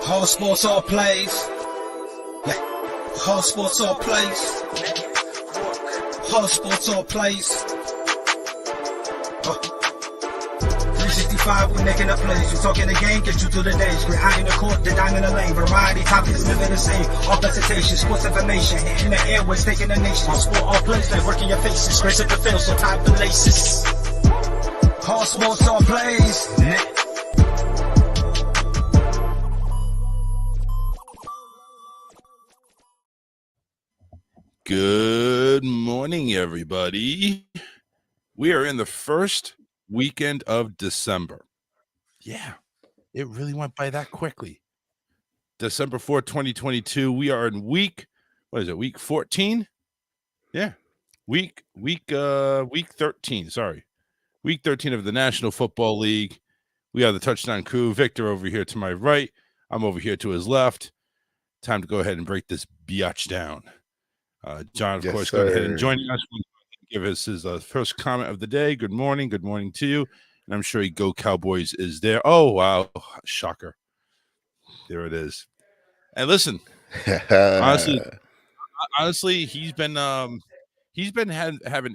All sports, all plays. All sports, all plays. All sports, all plays. 365, we making up plays. You talking the game, get you through the days. We're high in the court, the dime in the lane. Variety topics living the same. All presentation, sports information. In the airways, taking the nation. All sport, all plays, they working your faces. Grace at the field, so tie the laces. All sports, all plays. Good morning, everybody. We are in the first weekend of December. Yeah, it really went by that quickly. December 4th, 2022. We are in week 14? Yeah. Week 13, sorry. Week 13 of the National Football League. We are the touchdown crew. Victor over here to my right. I'm over here to his left. Time to go ahead and break this biatch down. John, of course, go ahead and join us. Give us his first comment of the day. Good morning to you. And I'm sure Go Cowboys is there. Oh, wow. Shocker. There it is. And listen, honestly, he's been having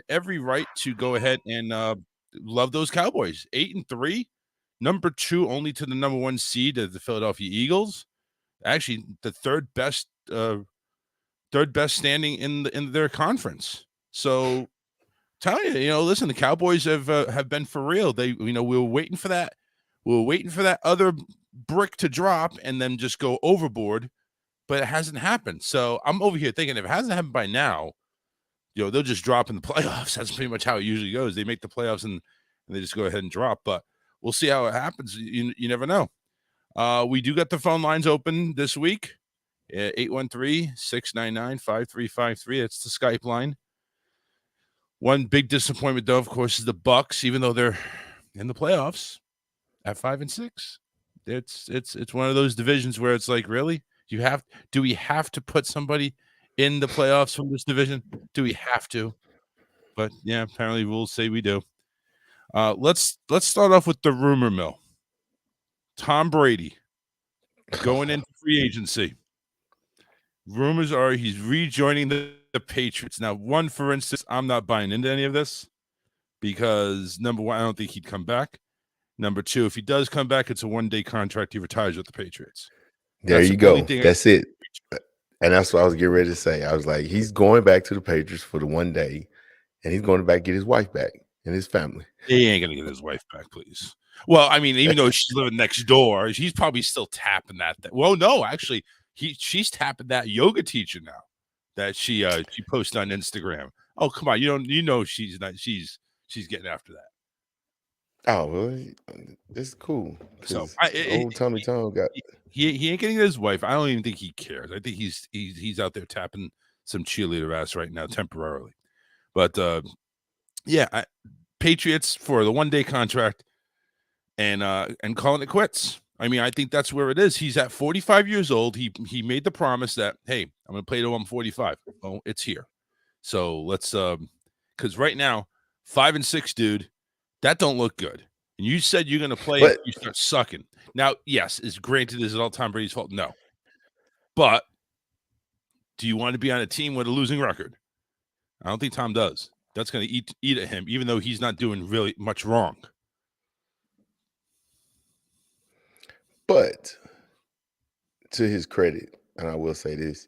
every right to go ahead and love those Cowboys. 8-3, number 2 only to the number 1 seed of the Philadelphia Eagles. Actually, the third best standing in their conference. So, telling you, listen, the Cowboys have been for real. They, we were waiting for that. We were waiting for that other brick to drop and then just go overboard, but it hasn't happened. So I'm over here thinking if it hasn't happened by now, they'll just drop in the playoffs. That's pretty much how it usually goes. They make the playoffs and they just go ahead and drop. But we'll see how it happens. You never know. We do got the phone lines open this week. 813-699-5353. That's the Skype line. One big disappointment, though, of course, is the Bucs. Even though they're in the playoffs at 5-6, it's one of those divisions where it's like, really, do we have to put somebody in the playoffs from this division? Do we have to? But yeah, apparently rules say we do. Let's start off with the rumor mill. Tom Brady going into free agency. Rumors are he's rejoining the Patriots. Now, one, for instance, I'm not buying into any of this because, number one, I don't think he'd come back. Number two, if he does come back, it's a one-day contract. He retires with the Patriots. There you go. That's it. And that's what I was getting ready to say. I was like, he's going back to the Patriots for the one day, and he's going to get his wife back and his family. He ain't going to get his wife back, please. Well, I mean, even though she's living next door, he's probably still tapping that. Well, no, actually, she's tapping that yoga teacher now that she posted on Instagram. Oh, come on, she's getting after that. Oh, well, it's cool. So old Tommy Tom got he ain't getting his wife. I don't even think he cares. I think he's out there tapping some cheerleader ass right now temporarily. But Patriots for the one-day contract and calling it quits. I mean, I think that's where it is. He's at 45 years old. He made the promise that, hey, I'm going to play till I'm 45. Oh, it's here. So let's because right now 5-6, dude, that don't look good. And you said you're going to play if you start sucking. Now, yes, is it all Tom Brady's fault? No. But do you want to be on a team with a losing record? I don't think Tom does. That's going to eat at him, even though he's not doing really much wrong. But to his credit, and I will say this,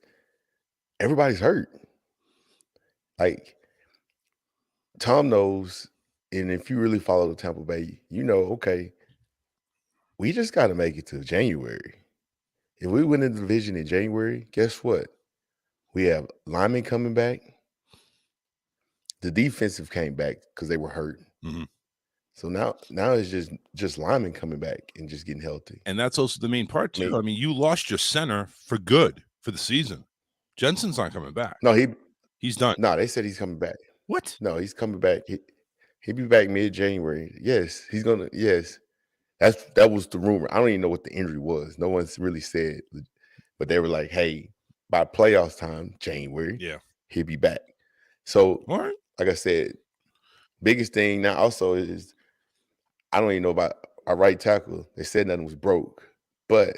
everybody's hurt. Like, Tom knows, and if you really follow the Tampa Bay, okay, we just got to make it to January. If we win the division in January, guess what? We have linemen coming back. The defensive came back because they were hurt. Mm-hmm. So now it's just linemen coming back and just getting healthy. And that's also the main part, too. I mean, you lost your center for good for the season. Jensen's not coming back. No, he's done. No, they said he's coming back. What? No, he's coming back. He'll be back mid-January. Yes, he's going to. Yes. That was the rumor. I don't even know what the injury was. No one's really said. But they were like, hey, by playoffs time, January, he'll be back. So, like I said, biggest thing now also is I don't even know about our right tackle. They said nothing was broke, but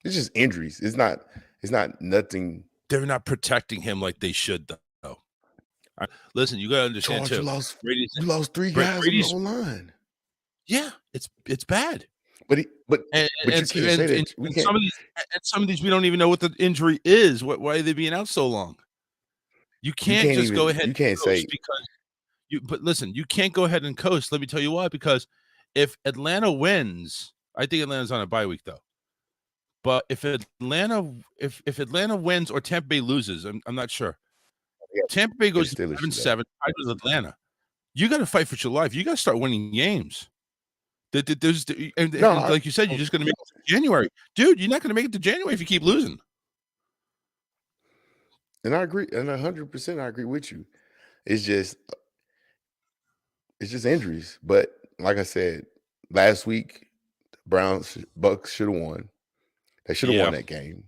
It's just injuries. It's not nothing. They're not protecting him like they should, though. Listen, you got to understand George, too. you lost 3 guys on the Brady's, O-line. yeah, it's bad. But And you can't say that. We can't. some of these we don't even know what the injury is. Why are they being out so long? You can't just go ahead. You can't say because but listen, you can't go ahead and coast. Let me tell you why. Because if Atlanta wins, I think Atlanta's on a bye week though. But if Atlanta wins or Tampa Bay loses, I'm not sure. Tampa Bay goes 7-7. I was Atlanta. You got to fight for your life. You got to start winning games. Like you said, you're just going to make it to January, dude. You're not going to make it to January if you keep losing. And I agree, and 100% I agree with you. It's just injuries. But like I said, last week, Bucks should have won. They should have won that game.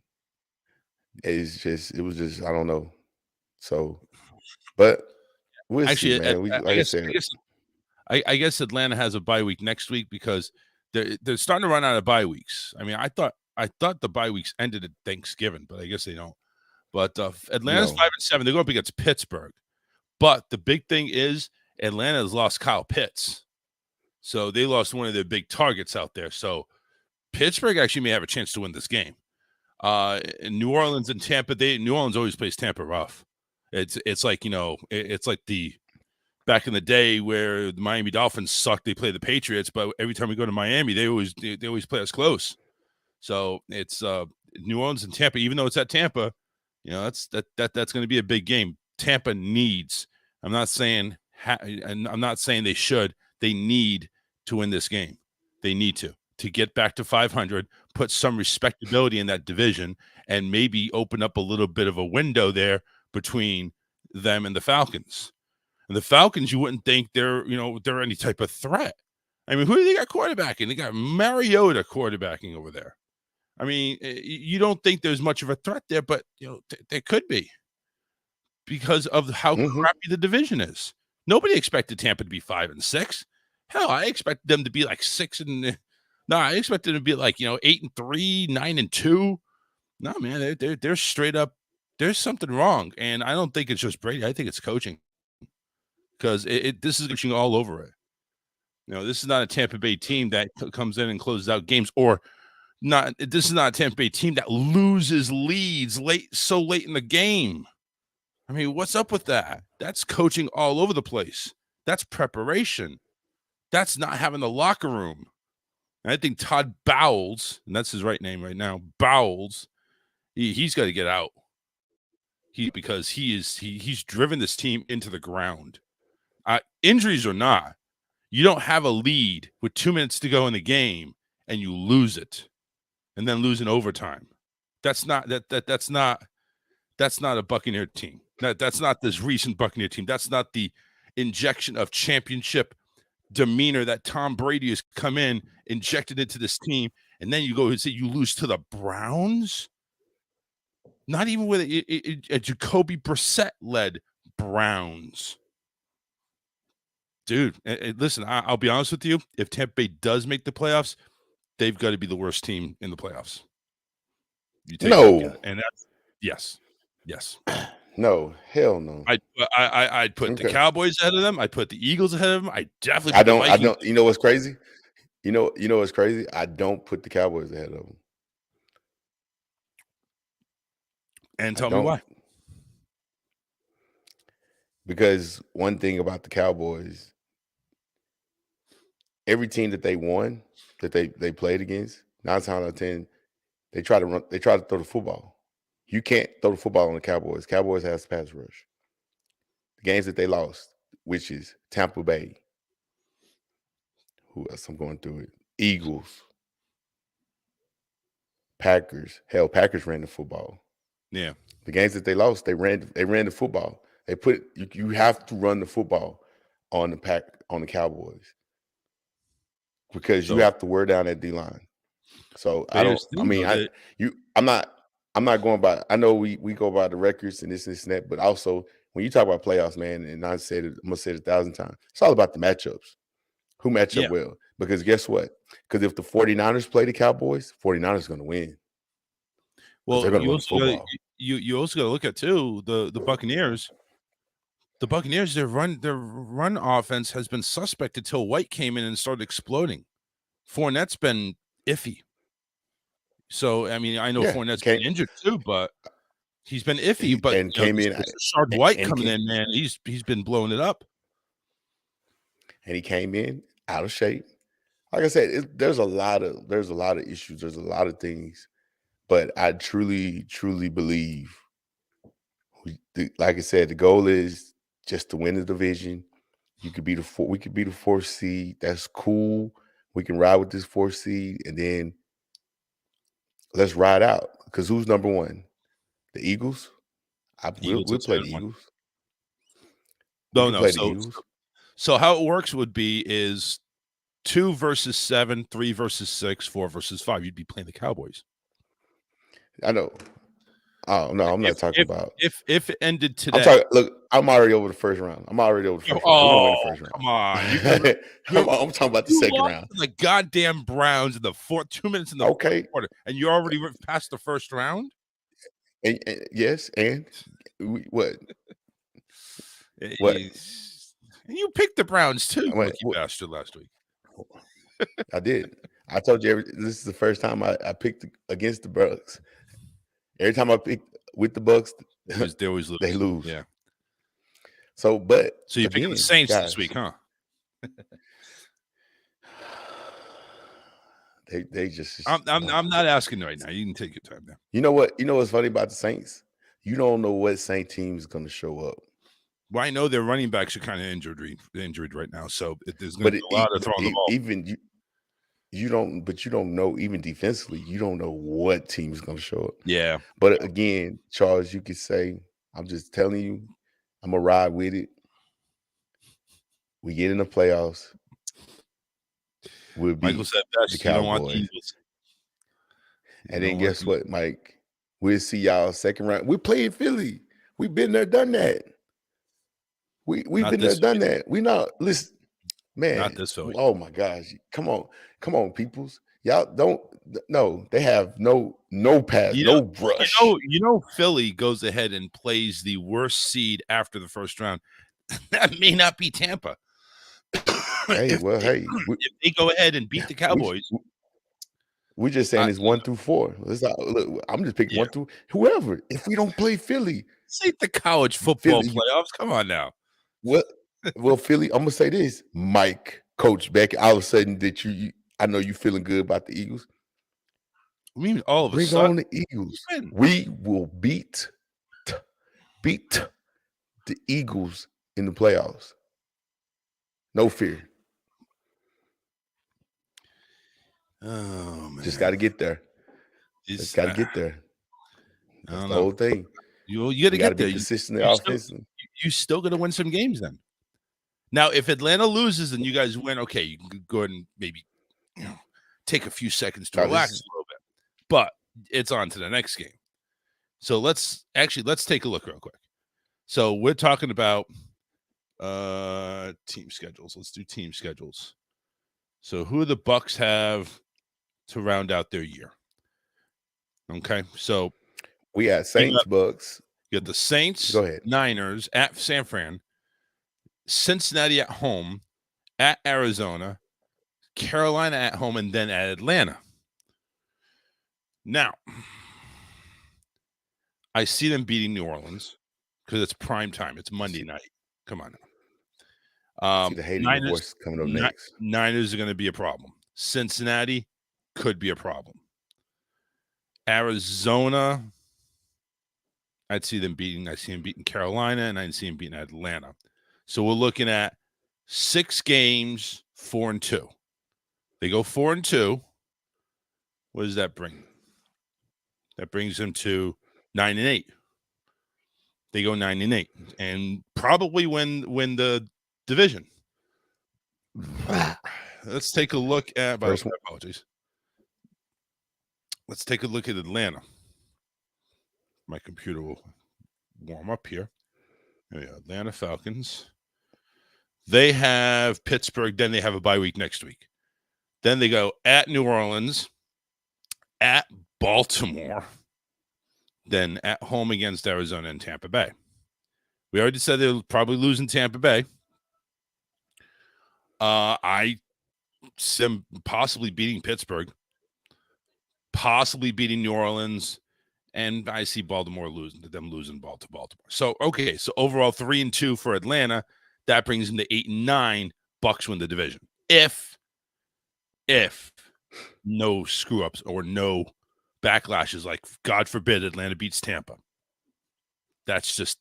It was just I don't know. So, but we'll see, man. I guess Atlanta has a bye week next week because they're starting to run out of bye weeks. I mean, I thought the bye weeks ended at Thanksgiving, but I guess they don't. But Atlanta's 5-7. They go up against Pittsburgh. But the big thing is Atlanta has lost Kyle Pitts. So they lost one of their big targets out there. So Pittsburgh actually may have a chance to win this game. In New Orleans and Tampa, New Orleans always plays Tampa rough. It's like, it's like the back in the day where the Miami Dolphins sucked. They play the Patriots, but every time we go to Miami, they always play us close. So it's New Orleans and Tampa. Even though it's at Tampa, that's going to be a big game. Tampa needs. I'm not saying they should. They need to win this game. They need to get back to 500, put some respectability in that division, and maybe open up a little bit of a window there between them and the Falcons. And the Falcons, you wouldn't think they're any type of threat. I mean, who do they got quarterbacking? They got Mariota quarterbacking over there. I mean, you don't think there's much of a threat there, but there could be because of how crappy the division is. Nobody expected Tampa to be 5-6. Hell, I expected them to be like 6 and. No, I expected them to be like 8-3, 9-2. No, man, they're straight up. There's something wrong, and I don't think it's just Brady. I think it's coaching because this is coaching all over it. This is not a Tampa Bay team that comes in and closes out games, or not. This is not a Tampa Bay team that loses leads so late in the game. I mean, what's up with that? That's coaching all over the place. That's preparation. That's not having the locker room. And I think Todd Bowles, and that's his right name right now, Bowles, he's got to get out. Because he's driven this team into the ground. Injuries or not, you don't have a lead with 2 minutes to go in the game and you lose it, and then lose in overtime. That's not a Buccaneer team. That's not this recent Buccaneer team. That's not the injection of championship demeanor that Tom Brady has come in, injected into this team, and then you go and say you lose to the Browns. Not even with a Jacoby Brissett-led Browns. Dude, listen, I'll be honest with you. If Tampa Bay does make the playoffs, they've got to be the worst team in the playoffs. And that's yes. No, hell no. I'd put the Cowboys ahead of them. I'd put the Eagles ahead of them. I definitely. I don't. You know what's crazy? You know what's crazy? I don't put the Cowboys ahead of them. And tell me why. Because one thing about the Cowboys, every team that they won, that they played against, 9 times out of 10, they try to throw the football. You can't throw the football on the Cowboys. Cowboys has pass rush. The games that they lost, which is Tampa Bay. Who else? I'm going through it. Eagles. Packers. Hell, Packers ran the football. Yeah. The games that they lost, they ran the football. They put you have to run the football on the Cowboys because you have to wear down that D line. So I'm not going by. I know we go by the records and this and that, but also when you talk about playoffs, man, and I'm gonna say it 1,000 times. It's all about the matchups. Who match up well? Because guess what? Because if the 49ers play the Cowboys, 49ers are going to win. Well, they're going to you run the also gotta, football. you also got to look at too the Buccaneers. The Buccaneers, their run offense has been suspect until White came in and started exploding. Fournette's been iffy. So I mean, I know Yeah, Fournette's been injured too, but he's been iffy. But and came in, this Rashard White and coming in, man, he's been blowing it up. And he came in out of shape. Like I said, there's a lot of issues. There's a lot of things, but I truly believe, like I said, the goal is just to win the division. We could be the 4th seed. That's cool. We can ride with this 4th seed, and then let's ride out. Because who's number 1? The Eagles. We'll play the Eagles. We can play the Eagles. So how it works would be is 2 versus 7, 3 versus 6, 4 versus 5. You'd be playing the Cowboys. I know. Oh no, I'm not talking about if it ended today. I'm already over the first round. I'm already over the first round. We're gonna win the first round. Come on. I'm talking about the second round. The goddamn Browns in the 2 minutes in the fourth quarter, and you already past the first round. And yes, and what? What? And you picked the Browns too, lucky bastard, last week. I did. I told you this is the first time I picked against the Bucks. Every time I pick with the Bucks, they always lose. They lose. Yeah. So you picked the Saints this week, huh? They just. I'm not asking right now. You can take your time now. You know what? You know what's funny about the Saints? You don't know what Saint team is going to show up. Well, I know their running backs are kind of injured right now, so there's going to be a lot of throwing the ball. Even you don't know, even defensively, you don't know what team is going to show up. Yeah. But again, Charles, you could say, I'm just telling you, I'm going to ride with it. We get in the playoffs. We'll beat Michael said best, the Cowboys. You don't want the Eagles. And then guess what, Mike? We'll see y'all second round. We played Philly. We've been there, done that. We've been there, done that. We not listen, man. Not this Philly. Oh my gosh. Come on, peoples. Y'all don't they have no pass, no brush. You know Philly goes ahead and plays the worst seed after the first round. That may not be Tampa. If they go ahead and beat the Cowboys. We're just saying it's 1 through 4. Look, I'm just picking 1 through whoever. If we don't play Philly, this ain't the college football playoffs. Come on now. Well, Philly, I'm gonna say this, Mike, Coach Beck. All of a sudden, that I know you feeling good about the Eagles. I mean, all of a bring sudden, on the Eagles. We will beat the Eagles in the playoffs. No fear. Oh man, just got to get there. Just got to get there. That's the whole thing. You got to get there. Be consistent offensively. You still got to win some games then. Now, if Atlanta loses and you guys win, okay, you can go ahead and maybe take a few seconds to relax a little bit. But it's on to the next game. So let's take a look real quick. So we're talking about team schedules. Let's do team schedules. So who the Bucks have to round out their year? Okay, so we got Saints, Bucks. You got the Saints, go ahead. Niners at San Fran, Cincinnati at home, at Arizona, Carolina at home, and then at Atlanta. Now, I see them beating New Orleans because it's prime time. It's Monday night. Come on now. See the hating voice coming up next. Niners are going to be a problem. Cincinnati could be a problem. Arizona, I see them beating Carolina, and I see them beating Atlanta. So we're looking at 6 games, 4-2. They go 4-2. What does that bring? That brings them to 9-8. They go 9-8 and probably win the division. Let's take a look at. Apologies. Let's take a look at Atlanta. My computer will warm up here. There we go. Atlanta Falcons. They have Pittsburgh. Then they have a bye week next week. Then they go at New Orleans, at Baltimore, than at home against Arizona and Tampa Bay. We already said they'll probably lose in Tampa Bay. I see them possibly beating Pittsburgh, possibly beating New Orleans, and I see Baltimore losing to Baltimore. So okay, so overall 3-2 for Atlanta. That brings them to 8-9. Bucks win the division. If no screw ups or no backlashes, like God forbid Atlanta beats Tampa. That's just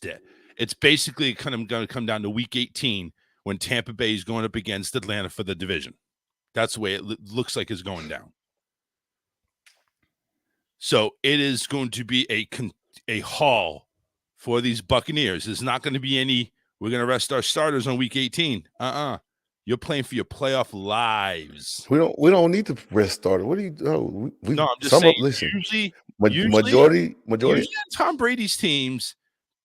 it. It's basically kind of going to come down to week 18 when Tampa Bay is going up against Atlanta for the division. That's the way it looks like it's going down. So it is going to be a haul for these Buccaneers. It's not going to be any, we're going to rest our starters on week 18. You're playing for your playoff lives. We don't need to rest starter. What do you? Oh, no, I'm just saying. Listen, usually majority on Tom Brady's teams,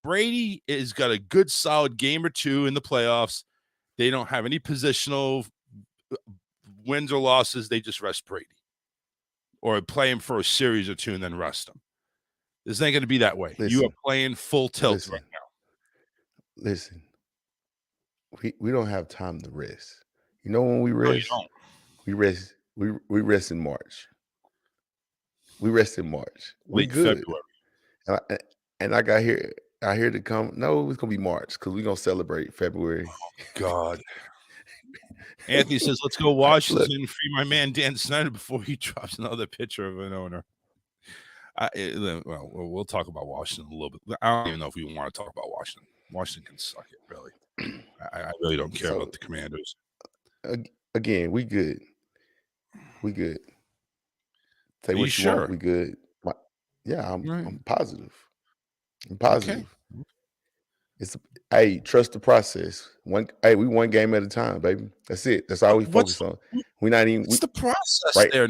Brady has got a good solid game or two in the playoffs. They don't have any positional wins or losses. They just rest Brady or play him for a series or two and then rest him. This ain't going to be that way. You are playing full tilt right now. Listen, we don't have time to rest. You know when we rest? No, we rest. We rest in March. We rest in March. We late good. February. And I got here. I hear to come. No, it's gonna be March because we're gonna celebrate February. Oh, God. Anthony says, "Let's go Washington and free my man Dan Snyder before he drops another picture of an owner." Well, we'll talk about Washington a little bit. I don't even know if we want to talk about Washington. Washington can suck it, really. I really don't care about the Commanders. Again, we good. We good. Say what you want. We good. Yeah, I'm positive. I'm positive. Okay. Trust the process. We one game at a time, baby. That's it. That's all we focus on. We're not even. What's the process right now?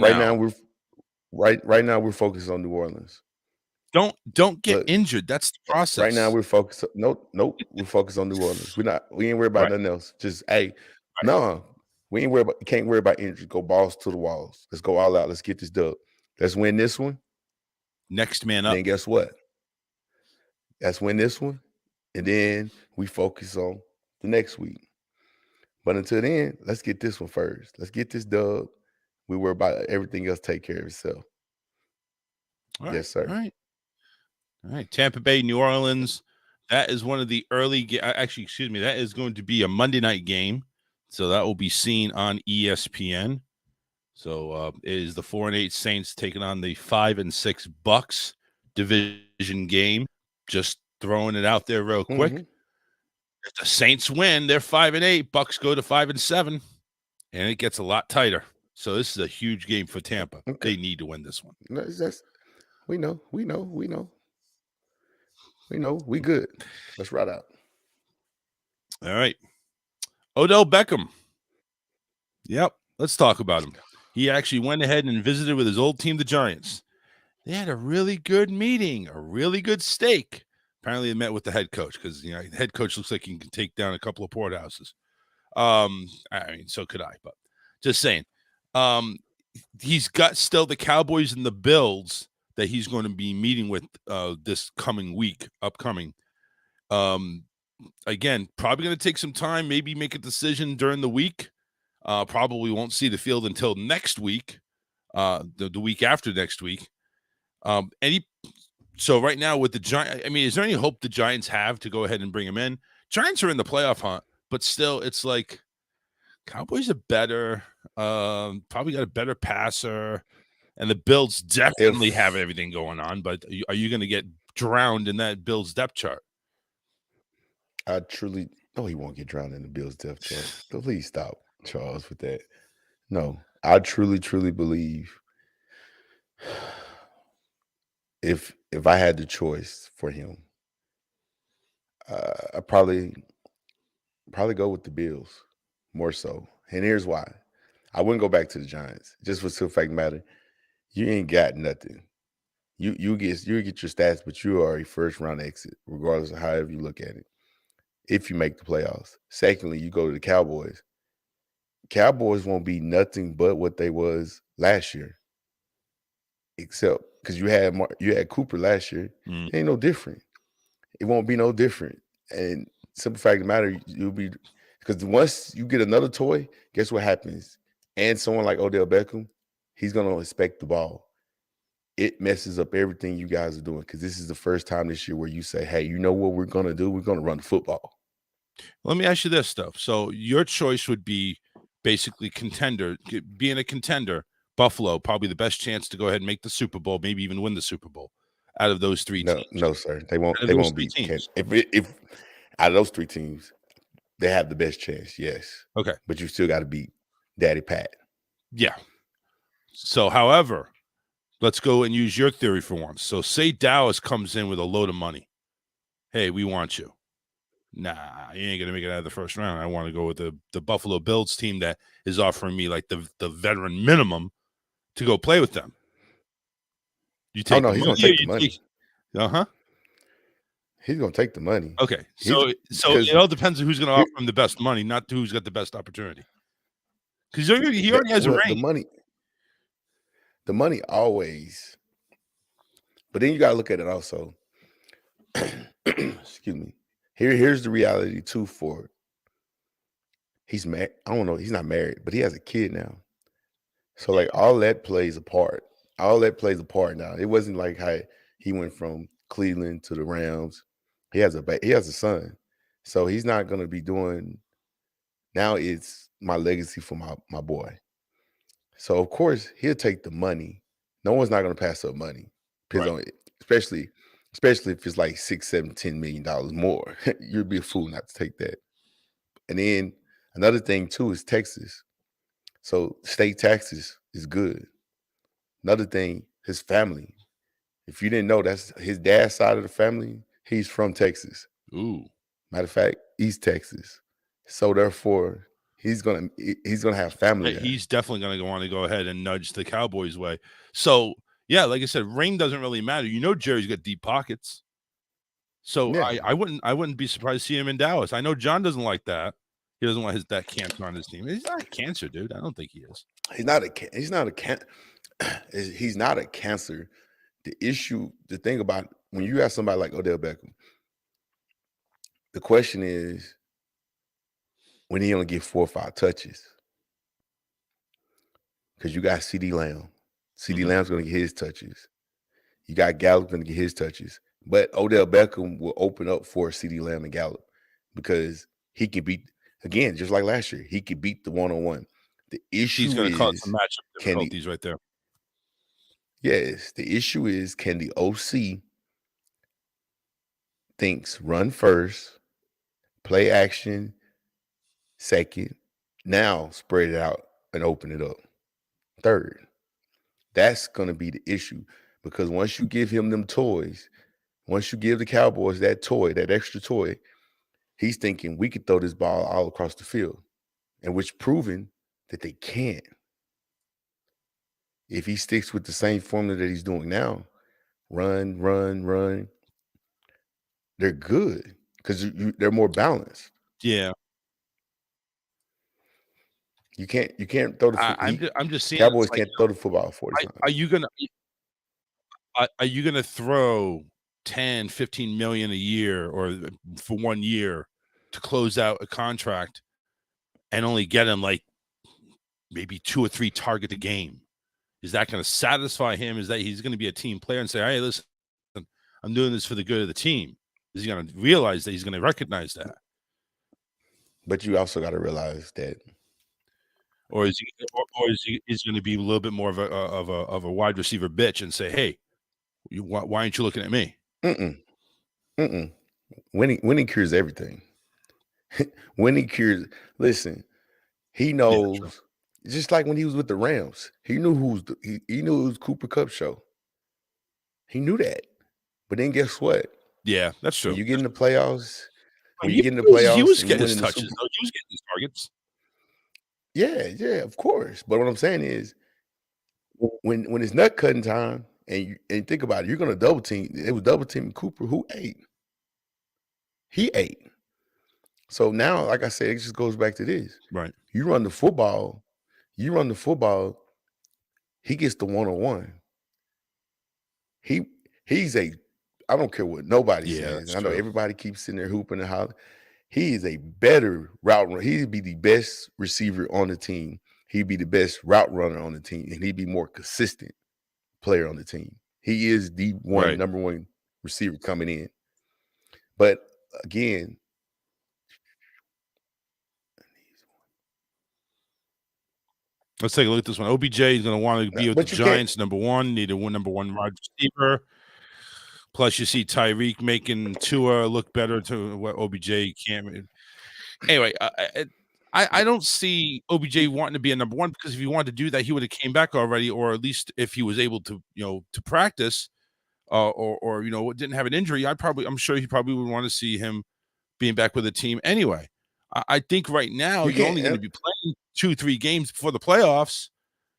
Right now we're focused on New Orleans. Don't get injured. That's the process. Right now we're focused. Nope. We're focused on New Orleans. We ain't worried about nothing else. Just no. We ain't worried about. Can't worry about injury. Go balls to the walls. Let's go all out. Let's get this dub. Let's win this one. Next man up. Then guess what? Let's win this one, and then we focus on the next week. But until then, let's get this one first. Let's get this dub. We worry about everything else. Take care of itself. Yes, sir. All right. Tampa Bay, New Orleans. That is one of the early. Actually, excuse me. That is going to be a Monday night game, so that will be seen on ESPN. So it is the 4-8 Saints taking on the 5-6 Bucks division game. Just throwing it out there real quick. If the Saints win, they're 5-8. Bucks go to 5-7, and it gets a lot tighter. So this is a huge game for Tampa. Okay. They need to win this one. We know. We good. Let's ride out. All right. Odell Beckham. Yep. Let's talk about him. He actually went ahead and visited with his old team, the Giants. They had a really good meeting, a really good steak. Apparently, they met with the head coach because the head coach looks like he can take down a couple of porthouses. I mean, so could I, but just saying. He's got still the Cowboys and the Bills that he's going to be meeting with this upcoming. Again, probably going to take some time, maybe make a decision during the week. Probably won't see the field until next week, the week after next week. So right now with the Giants, I mean, is there any hope the Giants have to go ahead and bring him in? Giants are in the playoff hunt, but still, it's like Cowboys are better. Probably got a better passer, and the Bills definitely have everything going on. But are you going to get drowned in that Bills depth chart? He won't get drowned in the Bills depth chart. Please stop, Charles, with that. No, I truly believe if I had the choice for him, I probably go with the Bills more so. And here's why. I wouldn't go back to the Giants. Just for the fact matter, you ain't got nothing. You get your stats, but you are a first round exit, regardless of however you look at it. If you make the playoffs. Secondly, you go to the Cowboys. Cowboys won't be nothing but what they was last year, except because you had Cooper last year. It ain't no different. It won't be no different. And simple fact of the matter, you'll be because once you get another toy, guess what happens? And someone like Odell Beckham, he's gonna expect the ball. It messes up everything you guys are doing because this is the first time this year where you say, hey, you know what we're gonna do? We're gonna run the football. Let me ask you this stuff. So your choice would be basically contender, being a contender. Buffalo, probably the best chance to go ahead and make the Super Bowl, maybe even win the Super Bowl out of those three teams. No, sir. They won't. Out of They those won't three be. teams. If out of those three teams, they have the best chance. Yes. Okay. But you still got to beat Daddy Pat. Yeah. So, however, let's go and use your theory for once. So, say Dallas comes in with a load of money. Hey, we want you. Nah, you ain't gonna make it out of the first round. I want to go with the Buffalo Bills team that is offering me like the veteran minimum to go play with them. You take he's gonna take the money. He's gonna take the money. Okay, so it all depends on who's gonna offer him the best money, not who's got the best opportunity. Because he already has a range. The money always. But then you gotta look at it also. Excuse me. Here's the reality too for it. He's married. I don't know. He's not married, but he has a kid now. So like all that plays a part. All that plays a part now. It wasn't like how he went from Cleveland to the Rams. He has a son. So he's not gonna be doing. Now it's my legacy for my boy. So of course he'll take the money. No one's not gonna pass up money. Right. Especially if it's like $6, $7, $10 million more. You'd be a fool not to take that. And then another thing too is Texas. So state taxes is good. Another thing, his family. If you didn't know, that's his dad's side of the family. He's from Texas. Ooh. Matter of fact, East Texas. So therefore, he's gonna have family. He's definitely gonna want to go ahead and nudge the Cowboys' way. So yeah, like I said, ring doesn't really matter. You know, Jerry's got deep pockets. So yeah. I wouldn't be surprised to see him in Dallas. I know John doesn't like that. He doesn't want that cancer on his team. He's not a cancer, dude. I don't think he is. He's not a cancer. The thing about when you have somebody like Odell Beckham, the question is when he only get 4 or 5 touches. Because you got CD Lamb. CD Lamb's going to get his touches. You got Gallup going to get his touches. But Odell Beckham will open up for CD Lamb and Gallup because he can beat, again, just like last year, he could beat the one-on-one. The issue he's going to cause some matchup difficulties right there. Yes. The issue is, can the OC thinks run first, play action second, now spread it out and open it up third? That's going to be the issue because once you give him them toys, once you give the Cowboys that toy, that extra toy, he's thinking we could throw this ball all across the field, and which proven that they can't. If he sticks with the same formula that he's doing now, run, they're good because they're more balanced. Yeah. You can't throw the. I'm just seeing Cowboys can't throw the football 40 times. Are you gonna throw 10, 15 million a year or for 1 year to close out a contract and only get him like maybe 2 or 3 target a game? Is that going to satisfy him? Is that he's going to be a team player and say, hey, listen, I'm doing this for the good of the team? Is he going to realize that he's going to recognize that? But you also got to realize that. Or is he going to be a little bit more of a wide receiver bitch and say, hey, why aren't you looking at me? Winning cures everything. Winning cures. Listen, he knows. Yeah, just like when he was with the Rams, he knew he knew it was Cooper Kupp show. He knew that. But then guess what? Yeah, that's true. When you get in the playoffs, he was getting his touches. He was getting his targets. Yeah, of course. But what I'm saying is, when it's nut cutting time, and think about it, you're going to double team. It was double teaming Cooper, who ate. He ate. So now, like I said, it just goes back to this. Right. You run the football, he gets the one-on-one. he's a I don't care what nobody Yeah, says. that's I know true. everybody keeps sitting there hooping and hollering. He is a better route runner. He'd be the best receiver on the team. He'd be the best route runner on the team, and he'd be more consistent player on the team. He is the Right. number one receiver coming in. But again, Let's take a look at this one. OBJ is going to want to be with the but you can't. Giants. Number one, need a number one wide receiver. Plus, you see Tyreek making Tua look better to what OBJ can't. Anyway, I don't see OBJ wanting to be a number one, because if he wanted to do that, he would have came back already, or at least if he was able to, to practice, or didn't have an injury. I'm sure he probably would want to see him being back with the team anyway. I think right now You you're can't. only going to be playing 2-3 games before the playoffs.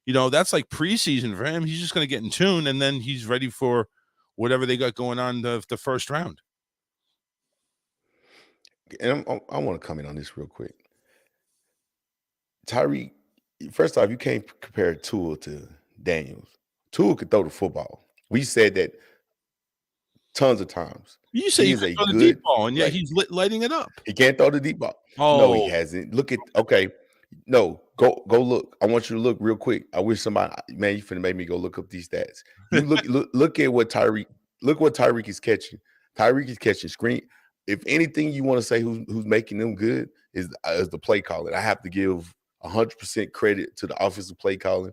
That's like preseason for him. He's just going to get in tune, and then he's ready for whatever they got going on the first round. And I want to comment on this real quick. Tyreek, first off, you can't compare Tua to Daniels. Tua could throw the football. We said that tons of times. You say He you is can a throw the good, deep ball, and yet like, he's lighting it up. he can't throw the deep ball. No, he Oh, hasn't. Look at No, go look. I want you to look real quick. I wish somebody, man, you finna make me go look up these stats. You look at what Tyreek is catching. Tyreek is catching screen. If anything you want to say who's making them good is the play calling. I have to give 100% credit to the offensive play calling.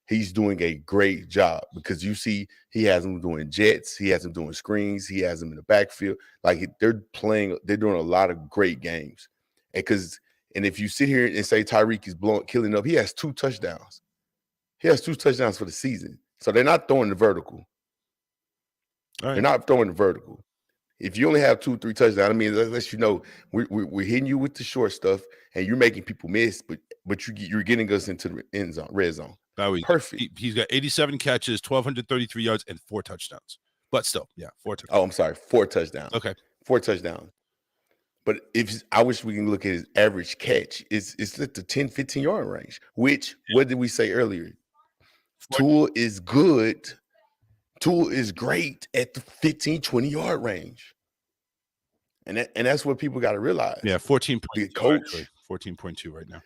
He's doing a great job, because you see he has them doing jets, he has them doing screens, he has them in the backfield. Like, they're doing a lot of great games. And if you sit here and say Tyreek is killing up, he has 2 touchdowns. He has 2 touchdowns for the season. So they're not throwing the vertical. right. They're not throwing the vertical. If you only have 2, 3 touchdowns, I mean, that lets you know we're hitting you with the short stuff, and you're making people miss, but you're getting us into the end zone, red zone. Perfect. He's got 87 catches, 1,233 yards, and 4 touchdowns. But still, 4 touchdowns. Oh, I'm sorry, 4 touchdowns. Okay, 4 touchdowns. But I wish we can look at his average catch. It's at the 10, 15-yard range, which, what did we say earlier? Tua is good. Tua is great at the 15, 20-yard range. And that's what people got to realize. Yeah, 14.2. The coach, 14.2 right now.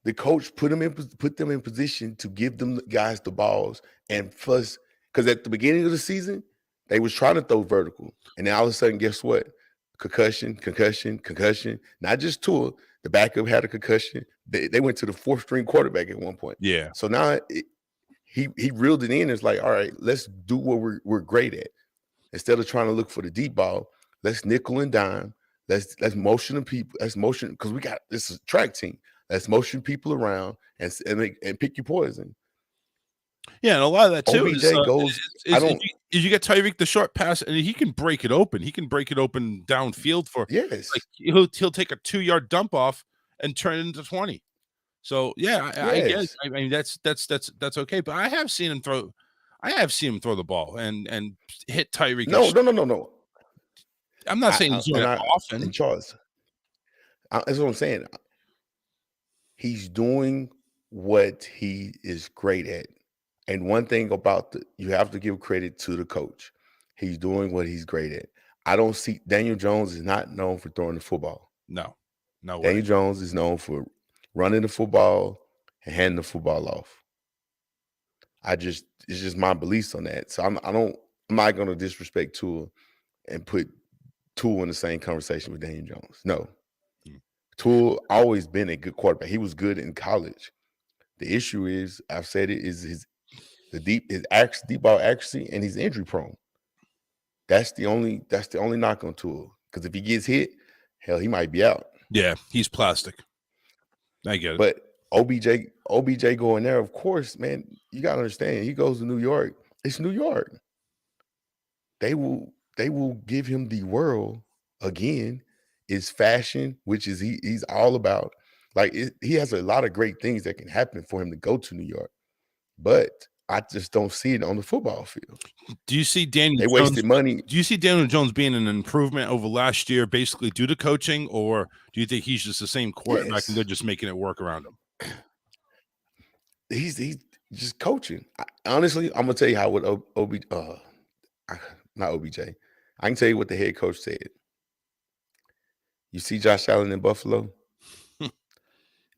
The coach put them in position to give them guys the balls, and plus, because at the beginning of the season, they was trying to throw vertical, and then all of a sudden, guess what? Concussion. Not just Tua, the backup had a concussion. They went to the 4th string quarterback at one point. Yeah. So now he reeled it in. It's like, all right, let's do what we're great at. Instead of trying to look for the deep ball, let's nickel and dime. Let's motion the people. Let's motion, because this is a track team. Let's motion people around and pick your poison. Yeah, and a lot of that too OBJ goes. You get Tyreek the short pass, and he can break it open. He can break it open downfield for Yes. Like, he'll take a 2-yard dump off and turn it into 20. So yeah, I guess. I mean, that's okay. But I have seen him throw the ball and hit Tyreek. No. I'm not saying he's doing it often. And Charles, that's what I'm saying. He's doing what he is great at. And one thing about you have to give credit to the coach. He's doing what he's great at. I don't see Daniel Jones is not known for throwing the football. No way. Daniel Jones is known for running the football and handing the football off. It's just my beliefs on that. So I'm not going to disrespect Tua and put Tua in the same conversation with Daniel Jones. No. Tua always been a good quarterback. He was good in college. The issue is, I've said it, is his deep ball accuracy, and he's injury prone. That's the only knock on Tua. Because if he gets hit, hell, he might be out. Yeah, he's plastic. I get it. But OBJ going there, of course, man, you gotta understand. He goes to New York. It's New York. They will give him the world again. Is fashion, which is he's all about. Like, he has a lot of great things that can happen for him to go to New York, but I just don't see it on the football field. Do you see Daniel Jones? They wasted money. Do you see Daniel Jones being an improvement over last year, basically due to coaching, or do you think he's just the same quarterback and they're just making it work around him? He's just coaching. Honestly, I'm gonna tell you how what not OBJ. I can tell you what the head coach said. You see Josh Allen in Buffalo?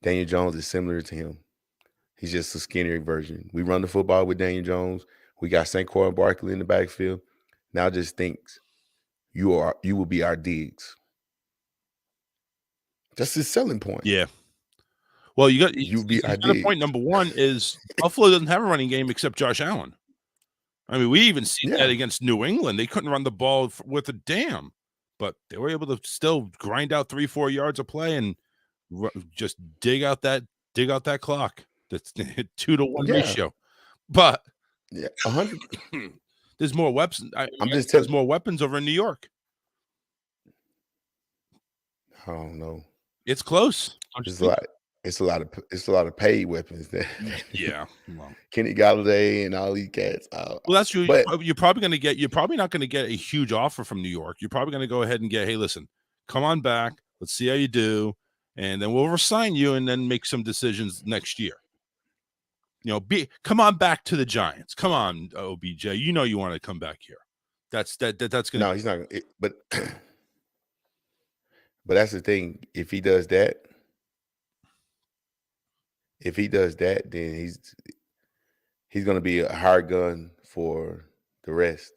Daniel Jones is similar to him. He's just a skinnier version. We run the football with Daniel Jones. We got Saquon Barkley in the backfield. Now just thinks you will be our Diggs. That's his selling point. Yeah. Well, you got a point. Number one is Buffalo doesn't have a running game except Josh Allen. I mean, we even see that against New England. They couldn't run the ball with a damn, but they were able to still grind out 3-4 yards of play and just dig out that clock. That's 2-to-1 ratio. But 100. There's more weapons. There's more weapons over in New York. I don't know. It's close. It's a lot of paid weapons there. Yeah. Well, Kenny Galladay and all these cats. Well, that's true. You're probably going to get. You're probably not going to get a huge offer from New York. You're probably going to go ahead and get. Hey, listen, come on back. Let's see how you do, and then we'll resign you, and then make some decisions next year. Come on back to the Giants. Come on, OBJ. You know you want to come back here. That's going to. No, he's not. But that's the thing. If he does that, then he's going to be a hard gun for the rest.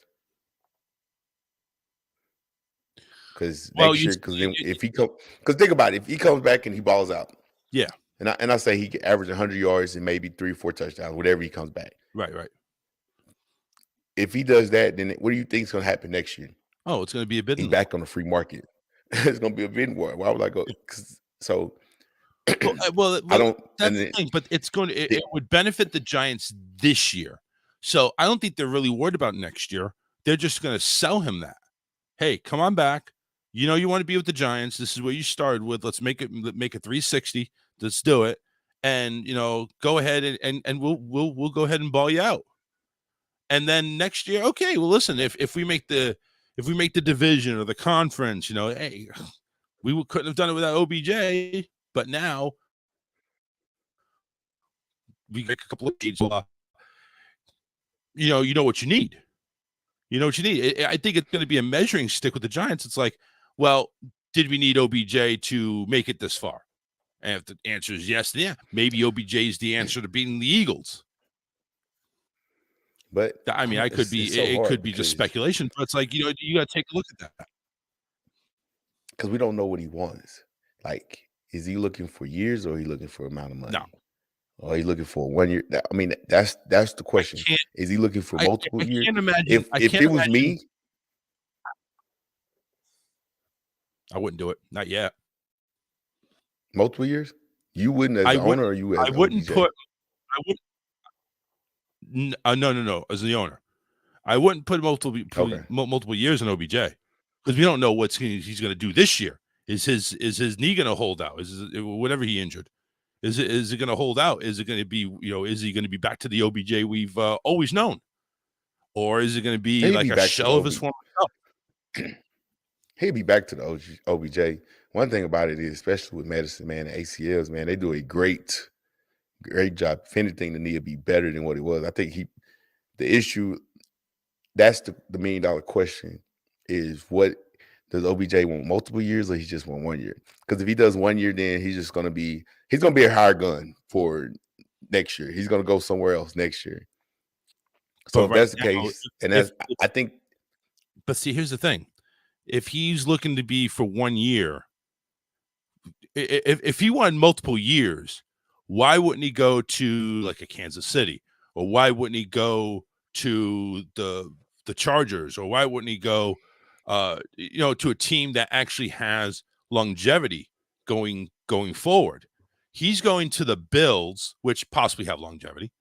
Because next year, because think about it, if he comes back and he balls out, and I say he can average 100 yards and maybe 3 or 4 touchdowns, whatever he comes back. Right. If he does that, then what do you think is going to happen next year? Oh, it's going to be a bidding. He's back on the free market. It's going to be a bidding war. Why would I go? So. Well, that's the thing, but it's going to it would benefit the Giants this year. So I don't think they're really worried about next year. They're just going to sell him that. Hey, come on back. You know you want to be with the Giants. This is where you started with. Let's make it 360. Let's do it. And go ahead and we'll go ahead and ball you out. And then next year, okay, well listen, if we make the division or the conference, hey, we couldn't have done it without OBJ. But now we get a couple of games. You know what you need. You know what you need. I think it's going to be a measuring stick with the Giants. It's like, well, did we need OBJ to make it this far? And if the answer is yes, then maybe OBJ is the answer to beating the Eagles. But I mean, it could be just speculation. But it's like you got to take a look at that because we don't know what he wants. Like. Is he looking for years or is he looking for amount of money? No. Or he's looking for 1 year? I mean, that's the question. Is he looking for multiple years? I can't imagine. If it was me, I wouldn't do it. Not yet. Multiple years? You wouldn't as the owner, or you as I wouldn't put. I would. No. As the owner, I wouldn't put multiple years on OBJ because we don't know what he's going to do this year. Is his knee going to hold out? Whatever he injured? Is it going to hold out? Is it going to be is he going to be back to the OBJ we've always known, or is it going to be a shell of his former self? He'll be back to the OBJ. One thing about it is, especially with medicine, man, the ACLs, man, they do a great job. If anything, the knee will be better than what it was. I think the issue, that's the $1 million question is what. Does OBJ want multiple years or he just want 1 year? Because if he does 1 year, then he's going to be a hard gun for next year. He's going to go somewhere else next year. So if that's the case, and I think. But see, here's the thing: if he's looking to be for 1 year, if he wanted multiple years, why wouldn't he go to like a Kansas City, or why wouldn't he go to the Chargers, or why wouldn't he go? To a team that actually has longevity going forward. He's going to the Bills, which possibly have longevity.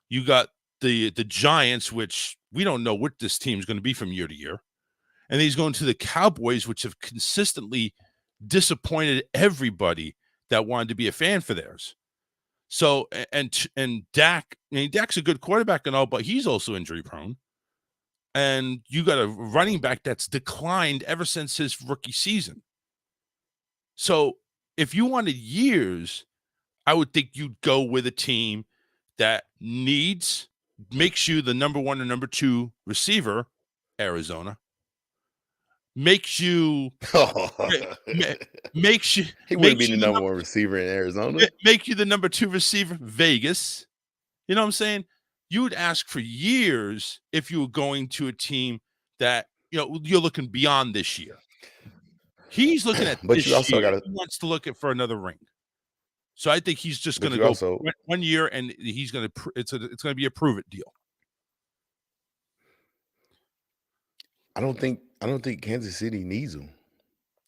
You got the Giants, which we don't know what this team is going to be from year to year. And he's going to the Cowboys, which have consistently disappointed everybody that wanted to be a fan for theirs. So, and Dak, Dak's a good quarterback and all, but he's also injury prone. And you got a running back that's declined ever since his rookie season. So if you wanted years, I would think you'd go with a team that makes you the number 1 or number 2 receiver, Arizona. Makes you makes you He wouldn't be makes the you the number 1 receiver in Arizona. make you the number 2 receiver, Vegas. You know what I'm saying? You would ask for years if you were going to a team that, you're looking beyond this year. He's looking at But you this also year. got He wants to look at for another ring. So I think he's just going to you go also 1 year, and he's going to. It's going to be a prove it deal. I don't think Kansas City needs him.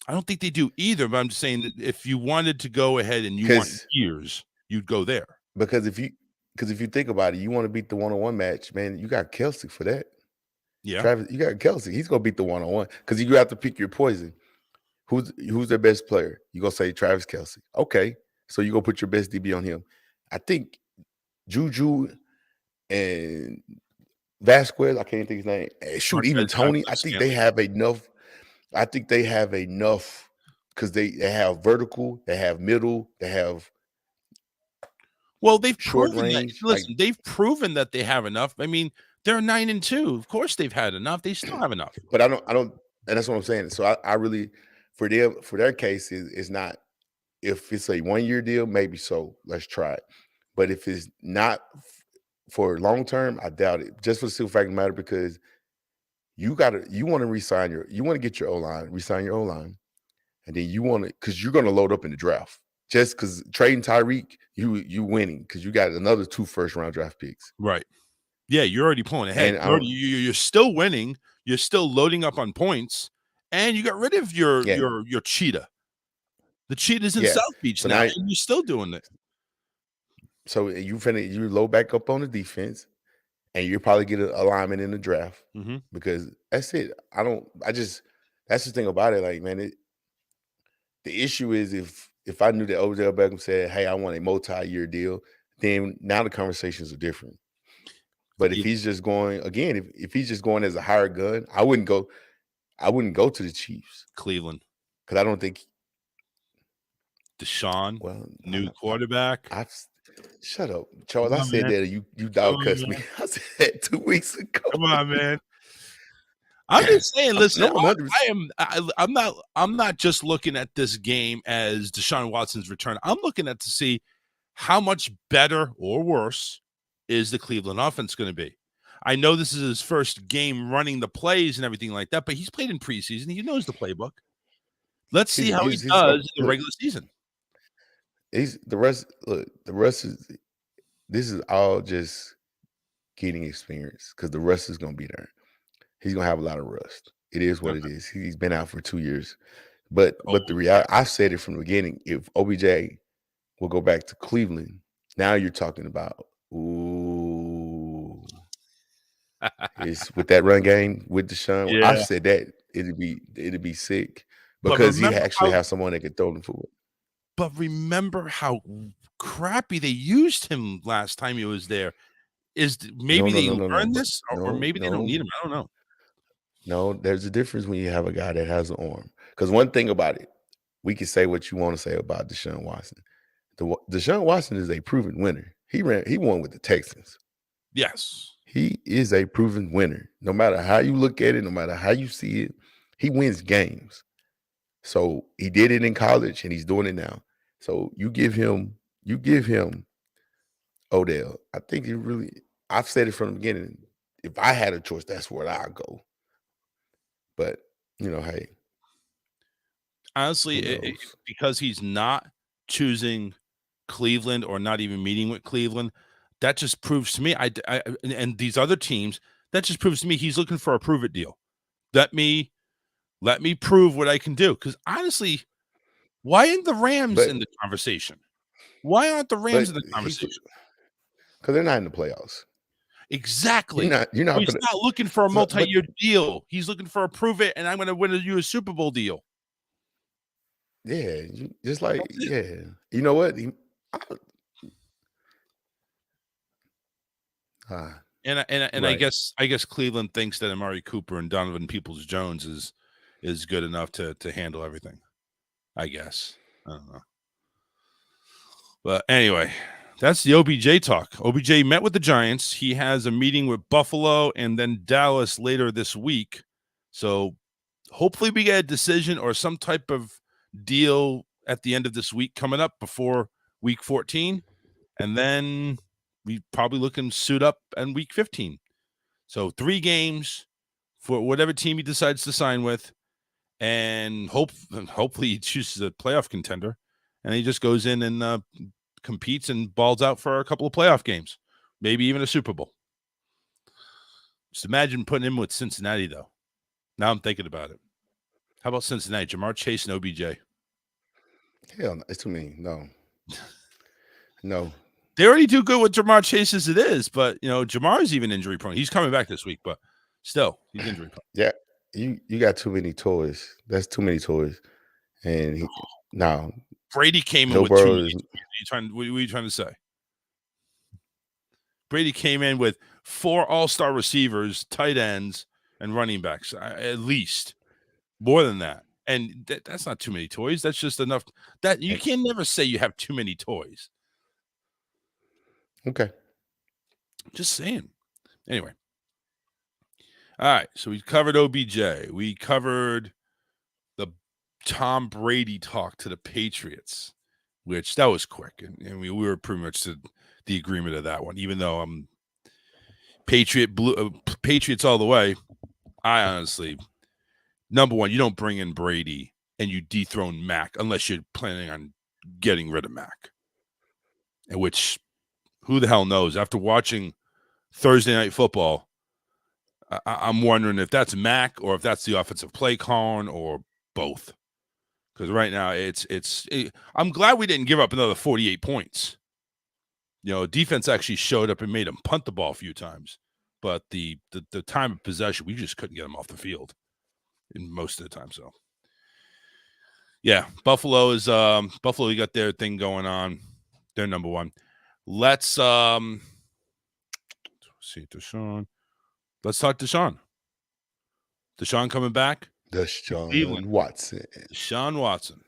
I don't think they do either. But I'm just saying that if you wanted to go ahead and you want years, you'd go there. Because if you think about it, you want to beat the 1-on-1 match, man. You got Kelsey for that. Yeah, Travis, you got Kelsey. He's gonna beat the 1-on-1 because you have to pick your poison. Who's their best player? You gonna say Travis Kelsey? Okay, so you gonna put your best DB on him. I think Juju and Vasquez, I can't think his name. Shoot, even Tony. I think they have enough. I think they have enough because they have vertical, they have middle, they have. Well, they've short proven range. that. Listen, they've proven that they have enough. I mean, they're 9-2. Of course, they've had enough. They still have enough. But I don't, and that's what I'm saying. So I really, for their case, is not. If it's a 1-year deal, maybe so. Let's try it. But if it's not for long term, I doubt it. Just for the simple fact of the matter, because you want to resign you want to get your O-line, resign your O-line, and then you want to, because you're going to load up in the draft. Just because trading Tyreek, you winning because you got another 2 first-round draft picks. Right. Yeah, you're already pulling ahead. You're still winning. You're still loading up on points, and you got rid of your cheetah. The cheetah's in South Beach now, and you're still doing it. So you load back up on the defense, and you probably get an alignment in the draft because that's it. That's the thing about it. Like, man, the issue is if I knew that Odell Beckham said, "Hey, I want a multi-year deal," then now the conversations are different. But if he's just going again, if he's just going as a hired gun, I wouldn't go to the Chiefs, Cleveland, because I don't think DeShawn, new quarterback. Shut up, Charles. I said that you dog cussed me. I said that 2 weeks ago. Come on, man. I'm just saying. Listen, I'm not just looking at this game as Deshaun Watson's return. I'm looking at to see how much better or worse is the Cleveland offense going to be. I know this is his first game running the plays and everything like that, but he's played in preseason. He knows the playbook. Let's see how he does in the regular season. The rest is this is all just getting experience because the rust is going to be there. He's going to have a lot of rust. It is what it is. He's been out for 2 years. But the reality, I've said it from the beginning, if OBJ will go back to Cleveland, now you're talking about, it's with that run game with DeShawn. Yeah. I've said that it'd be sick because he actually has someone that could throw the football. But remember how crappy they used him last time he was there. Maybe they learned this, or maybe they don't need him. I don't know. No, there's a difference when you have a guy that has an arm. Because one thing about it, we can say what you want to say about Deshaun Watson. Deshaun Watson is a proven winner. He won with the Texans. Yes. He is a proven winner. No matter how you look at it, no matter how you see it, he wins games. So he did it in college and he's doing it now. So you give him Odell. I think I've said it from the beginning. If I had a choice, that's where I'd go. But, hey. Honestly, because he's not choosing Cleveland or not even meeting with Cleveland, that just proves to me, and these other teams, that just proves to me he's looking for a prove it deal. Let me prove what I can do. Because honestly, why aren't the Rams in the conversation? Why aren't the Rams in the conversation? Because they're not in the playoffs. Exactly. He's not looking for a multi-year deal. He's looking for a prove it, and I'm going to win you a Super Bowl deal. Yeah, You know what? I guess Cleveland thinks that Amari Cooper and Donovan Peoples-Jones is good enough to handle everything. I guess. I don't know. But anyway, That's the OBJ talk. OBJ met with the Giants. He has a meeting with Buffalo and then Dallas later this week. So hopefully we get a decision or some type of deal at the end of this week coming up before week 14. And then we probably looking suit up in week 15. So 3 games for whatever team he decides to sign with. And hopefully he chooses a playoff contender. And he just goes in and competes and balls out for a couple of playoff games, maybe even a Super Bowl. Just imagine putting him with Cincinnati, though. Now I'm thinking about it. How about Cincinnati? Jamar Chase and OBJ. Hell, no, it's too many. No. They already do good with Jamar Chase as it is, but Jamar's even injury prone. He's coming back this week, but still, he's injury prone. Yeah, you got too many toys. That's too many toys. And now Brady came in Joe with Burrow too many. is- What are you trying to say? Brady came in with 4 all-star receivers, tight ends, and running backs, at least. More than that. And that's not too many toys. That's just enough. That you can never say you have too many toys. Okay. Just saying. Anyway. All right. So we covered OBJ. We covered the Tom Brady talk to the Patriots, which that was quick. And we were pretty much to the agreement of that one, even though I'm Patriots all the way. I honestly, number one, you don't bring in Brady and you dethrone Mac unless you're planning on getting rid of Mac. And which, who the hell knows? After watching Thursday Night Football, I'm wondering if that's Mac or if that's the offensive play calling or both. Because right now I'm glad we didn't give up another 48 points. Defense actually showed up and made them punt the ball a few times. But the time of possession, we just couldn't get them off the field in most of the time. So, yeah, Buffalo, you got their thing going on. They're number one. Let's see DeShawn. Let's talk DeShawn. DeShawn coming back. Deshaun Watson. Deshaun Watson.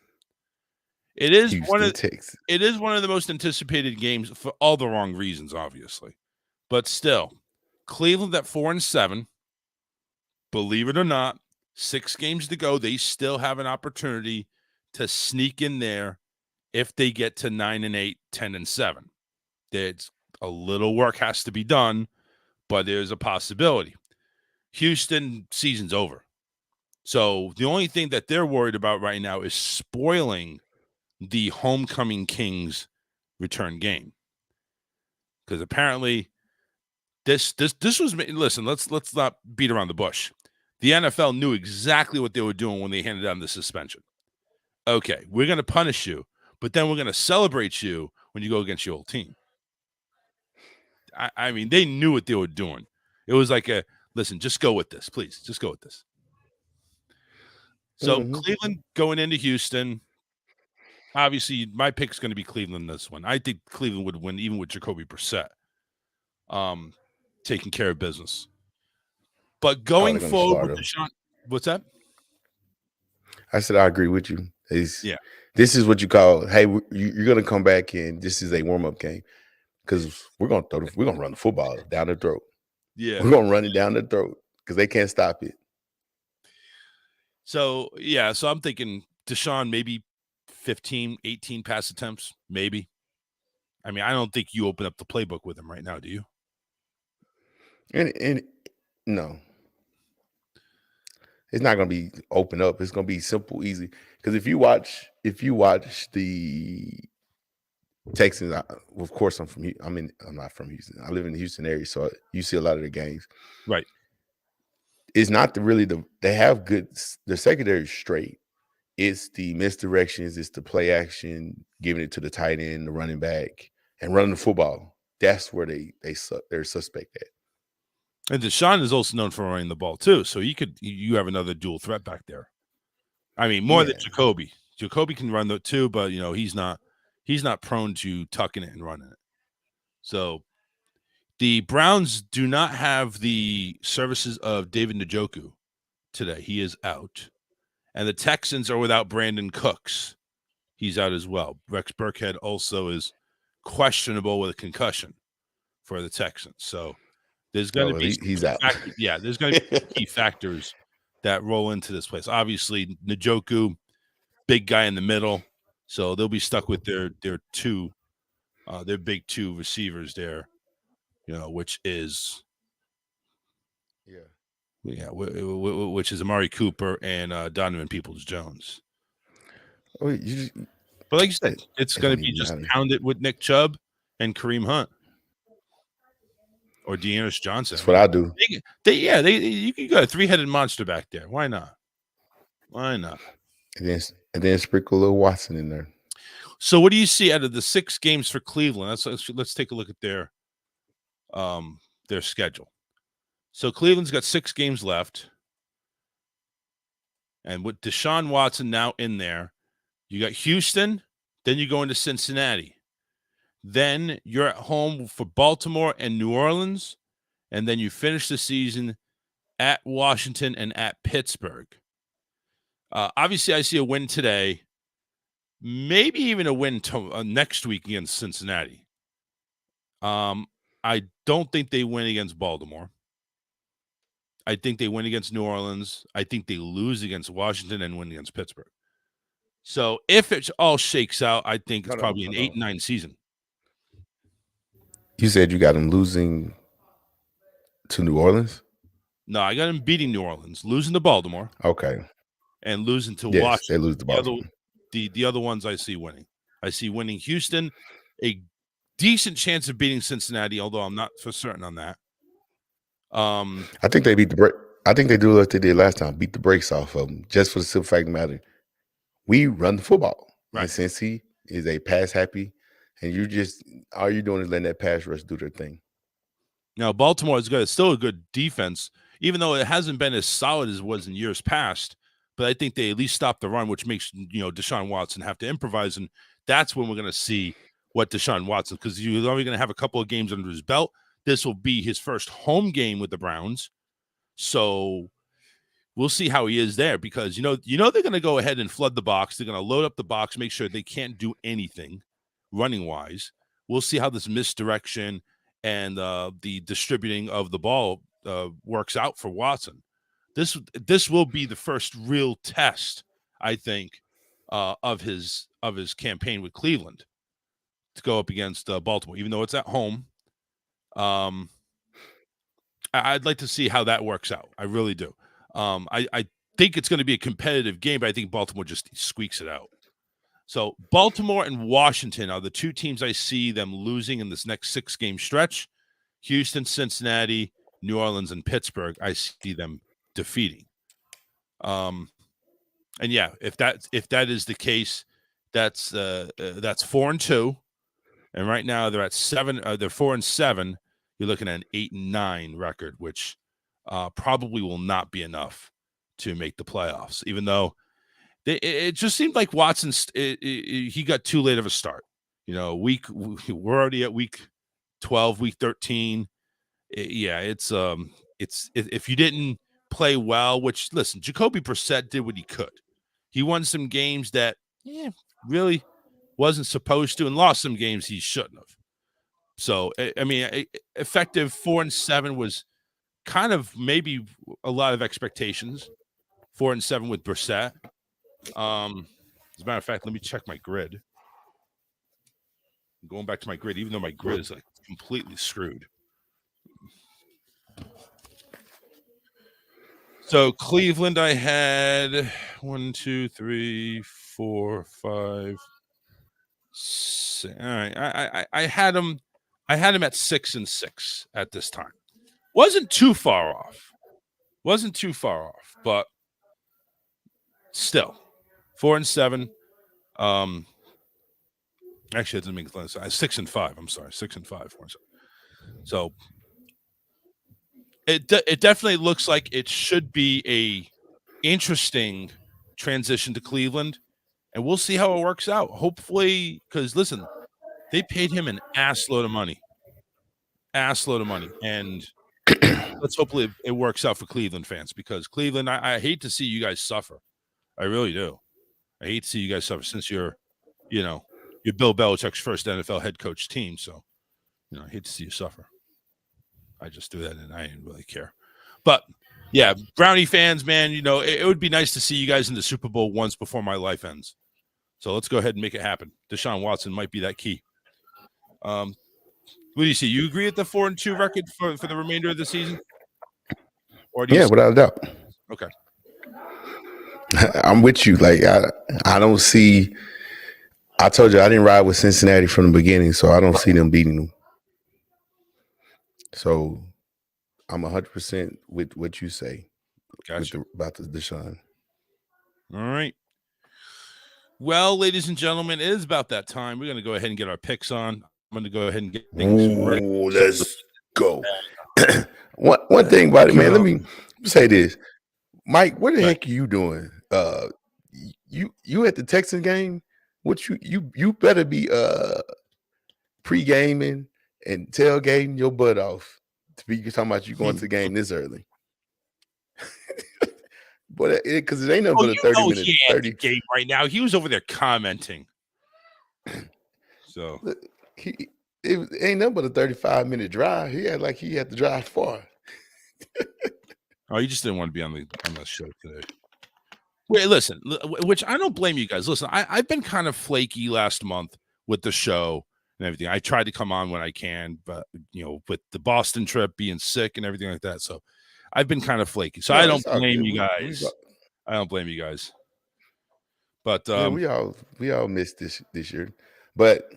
It is Houston, Texas. It is one of the most anticipated games for all the wrong reasons, obviously. But still, Cleveland at 4-7. Believe it or not, 6 games to go. They still have an opportunity to sneak in there if they get to 9-8, 10-7. There's a little work has to be done, but there's a possibility. Houston season's over. So the only thing that they're worried about right now is spoiling the homecoming Kings return game. Because apparently this was, listen, let's not beat around the bush. The NFL knew exactly what they were doing when they handed down the suspension. Okay, we're going to punish you, but then we're going to celebrate you when you go against your old team. I mean, they knew what they were doing. It was like listen, just go with this, please. Just go with this. So Cleveland going into Houston. Obviously, my pick is going to be Cleveland in this one. I think Cleveland would win, even with Jacoby Brissett taking care of business. But going forward with DeShawn, what's that? I said I agree with you. Yeah. This is what you call, hey, you're going to come back and this is a warm-up game because we're going to run the football down the throat. Yeah. We're going to run it down the throat because they can't stop it. So, yeah, so I'm thinking DeShawn maybe 15, 18 pass attempts, maybe. I mean, I don't think you open up the playbook with him right now, do you? And no. It's not going to be open up. It's going to be simple, easy. Because if you watch the Texans, of course I'm not from Houston. I live in the Houston area, so you see a lot of the games. Right. It's not they have good, the secondary is straight. It's the misdirections, it's the play action, giving it to the tight end, the running back, and running the football. That's where they're suspect at. And DeShawn is also known for running the ball too, so you have another dual threat back there. I mean, more than Jacoby. Jacoby can run that too, but he's not prone to tucking it and running it. So the Browns do not have the services of David Njoku today. He is out. And the Texans are without Brandon Cooks. He's out as well. Rex Burkhead also is questionable with a concussion for the Texans. So there's going to be he's out. there's going to be key factors that roll into this place. Obviously, Njoku, big guy in the middle, so they'll be stuck with their big two receivers there, which is which is Amari Cooper and Donovan Peoples-Jones. But like you said, it's going to be just pounded with Nick Chubb and Kareem Hunt or Dearness Johnson. That's what I do. You got a three-headed monster back there. Why not? And then sprinkle a little Watson in there. So what do you see out of the 6 games for Cleveland? Let's take a look at their schedule. So Cleveland's got 6 games left. And with DeShawn Watson now in there, you got Houston, then you go into Cincinnati. Then you're at home for Baltimore and New Orleans, and then you finish the season at Washington and at Pittsburgh. Obviously, I see a win today, maybe even a win next week against Cincinnati. I don't think they win against Baltimore. I think they win against New Orleans. I think they lose against Washington and win against Pittsburgh. So if it all shakes out, I think it's probably an 8-9 season. You said you got them losing to New Orleans? No, I got them beating New Orleans, losing to Baltimore. Okay. And losing to Washington. They lose to Baltimore. The other ones I see winning. I see winning Houston, a decent chance of beating Cincinnati, although I'm not for certain on that. I think they beat the break. I think they do what they did last time, beat the brakes off of them, just for the simple fact of the matter. We run the football. Right. And Cincy is a pass happy, and all you're doing is letting that pass rush do their thing. Now, Baltimore is good. It's still a good defense, even though it hasn't been as solid as it was in years past. But I think they at least stop the run, which makes Deshaun Watson have to improvise, and that's when we're going to see what Deshaun Watson, because you're only going to have a couple of games under his belt. This will be his first home game with the Browns, so we'll see how he is there. Because they're going to go ahead and flood the box. They're going to load up the box, make sure they can't do anything running wise. We'll see how this misdirection and the distributing of the ball works out for Watson. This will be the first real test, I think, of his campaign with Cleveland to go up against Baltimore, even though it's at home. I'd like to see how that works out. I really do. I think it's going to be a competitive game, but I think Baltimore just squeaks it out. So Baltimore and Washington are the 2 teams I see them losing in this next 6-game stretch. Houston, Cincinnati, New Orleans, and Pittsburgh, I see them defeating. And yeah, if that is the case, that's 4-2, and right now they're at 7. They're 4-7. You're looking at an 8-9 record, which probably will not be enough to make the playoffs. Even though it just seemed like Watson, he got too late of a start. We're already at week 12, week 13. It's if you didn't play well, which, listen, Jacoby Brissett did what he could. He won some games that really wasn't supposed to, and lost some games he shouldn't have. So, I mean, effective 4-7 was kind of maybe a lot of expectations. 4-7 with Brissett. As a matter of fact, let me check my grid. I'm going back to my grid, even though my grid is like completely screwed. So Cleveland, I had 1, 2, 3, 4, 5, 6. All right, I had them. I had him at 6-6 at this time. Wasn't too far off, but still 4-7. Actually, it doesn't make sense. 6-5. I'm sorry, 6-5. 4-7. So it definitely looks like it should be a interesting transition to Cleveland, and we'll see how it works out. Hopefully, because listen, they paid him an ass load of money, and let's hopefully it works out for Cleveland fans, because Cleveland, I hate to see you guys suffer. I really do. I hate to see you guys suffer, since you're, you're Bill Belichick's first NFL head coach team, so I hate to see you suffer. I just do that, and I didn't really care. But yeah, Brownie fans, man, it would be nice to see you guys in the Super Bowl once before my life ends. So let's go ahead and make it happen. DeShawn Watson might be that key. What do you see? You agree with the 4-2 record for the remainder of the season? Or do you without a doubt. Okay. I'm with you. Like I don't see. I told you I didn't ride with Cincinnati from the beginning, so I don't see them beating them. So I'm 100% with what you say. Gotcha. About the DeShawn. All right. Well, ladies and gentlemen, it is about that time. We're going to go ahead and get our picks on. I'm going to go ahead and get things ready. Let's go. One thing about it, man. Let me say this, Mike. What the heck are you doing? You at the Texan game? What you better be pre-gaming and tailgating your butt off to be talking about you going to the game this early. But because it ain't nothing but a 30-minute 30 game right now. He was over there commenting. So it ain't nothing but a 35-minute drive. He had to drive far. Oh, you just didn't want to be on the show today. Wait, listen, which I don't blame you guys. Listen, I've been kind of flaky last month with the show and everything. I tried to come on when I can, but with the Boston trip, being sick and everything like that. So I've been kind of flaky. So I don't blame you guys. I don't blame you guys. But we all missed this year. But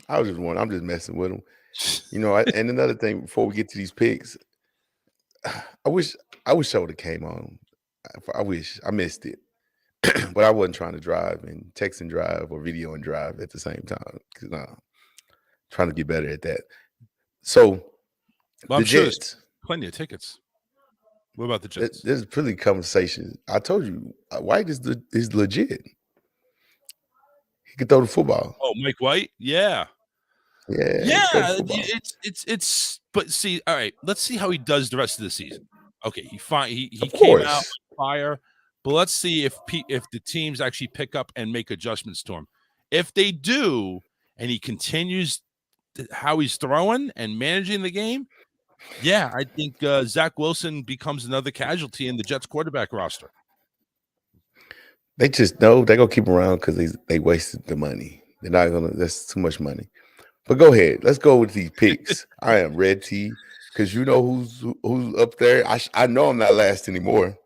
I'm just messing with them. And another thing before we get to these picks, I wish I would have came on. I wish I missed it. But I wasn't trying to drive and text and drive or video and drive at the same time because I'm trying to get better at that. So I'm sure there's plenty of tickets. What about the Jets? There's pretty conversation. I told you, White is legit. He can throw the football. Oh, Mike White? Yeah. It's. But see, all right. Let's see how he does the rest of the season. Okay, he came out on fire. But let's see if the teams actually pick up and make adjustments to him. If they do, and he continues how he's throwing and managing the game, yeah, I think Zach Wilson becomes another casualty in the Jets quarterback roster. They just know they're gonna keep him around because they wasted the money. They're not gonna. That's too much money. But go ahead. Let's go with these picks. I am Red T because you know who's up there. I know I'm not last anymore.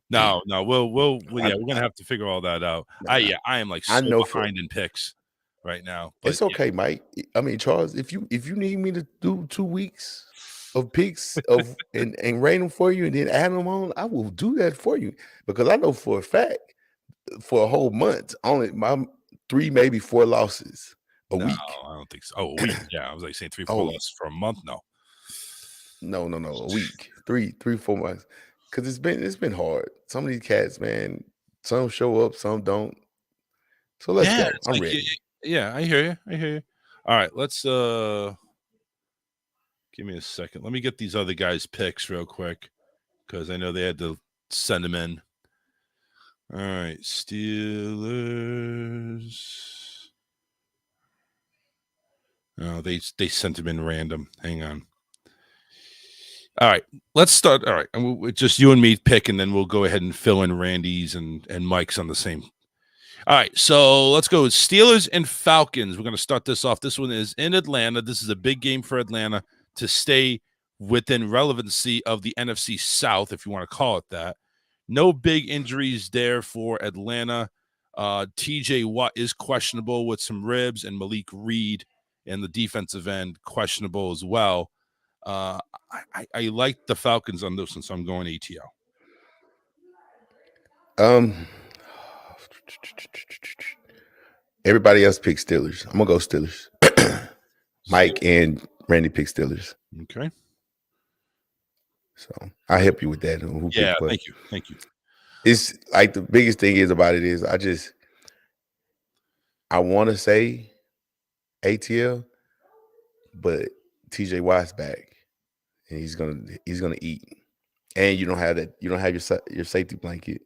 No, we're gonna have to figure all that out. I am like so behind in picks right now. But it's okay, Mike. I mean, Charles, if you need me to do 2 weeks of picks and rate them for you and then add them on, I will do that for you because I know for a fact for a whole month only my 3 maybe 4 losses a week. I don't think so. Oh, a week. Yeah, I was like saying 3-4 losses for a month. No, a week, 3-4 months. Because it's been hard. Some of these cats, man, some show up, some don't. So let's go. I'm ready. Yeah, I hear you. All right, let's give me a second. Let me get these other guys' picks real quick because I know they had to send them in. All right, Steelers. No, they sent them in random. Hang on. All right, let's start. All right, and just you and me pick, and then we'll go ahead and fill in Randy's and Mike's on the same. All right, so let's go with Steelers and Falcons. We're going to start this off. This one is in Atlanta. This is a big game for Atlanta to stay within relevancy of the NFC South, if you want to call it that. No big injuries there for Atlanta. TJ Watt is questionable with some ribs, and Malik Reed and the defensive end questionable as well. I like the Falcons on this one, so I'm going ATL. Everybody else picks Steelers. I'm gonna go Steelers. Mike and Randy pick Steelers. Okay. So I help you with that. Thank you. It's like the biggest thing about it is I want to say ATL, but TJ Watt's back. And he's gonna eat, and you don't have that. You don't have your safety blanket.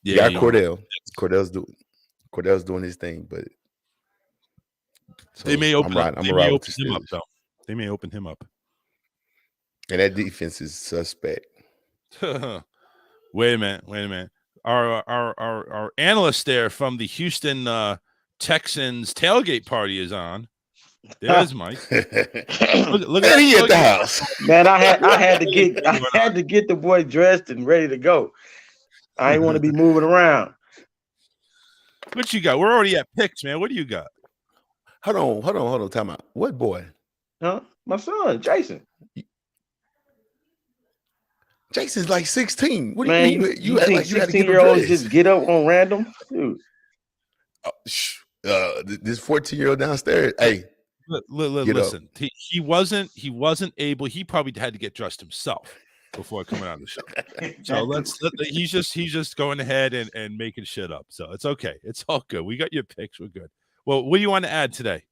You got Cordell. Cordell's doing his thing, but So They may open I'm they gonna may ride with open the him up, Steelers. though. They may open him up. And that defense is suspect. Wait a minute. Our analyst there from the Houston Texans tailgate party is on. There's Mike. Look at And he that at the tailgate. house. Man, I had to get the boy dressed and ready to go. I ain't want to be moving around. What you got? We're already at picks, man. What do you got? Hold on. Time out. What boy? Huh? My son, Jason. Jason's like 16. What do Man, you mean? you act think like you had to get him 16-year-olds dressed. just get up on random? Dude. This 14-year-old downstairs. Hey, Listen, he wasn't able. He probably had to get dressed himself before coming on the show. So he's just going ahead and making shit up. So it's okay. It's all good. We got your picks. We're good. Well, what do you want to add today?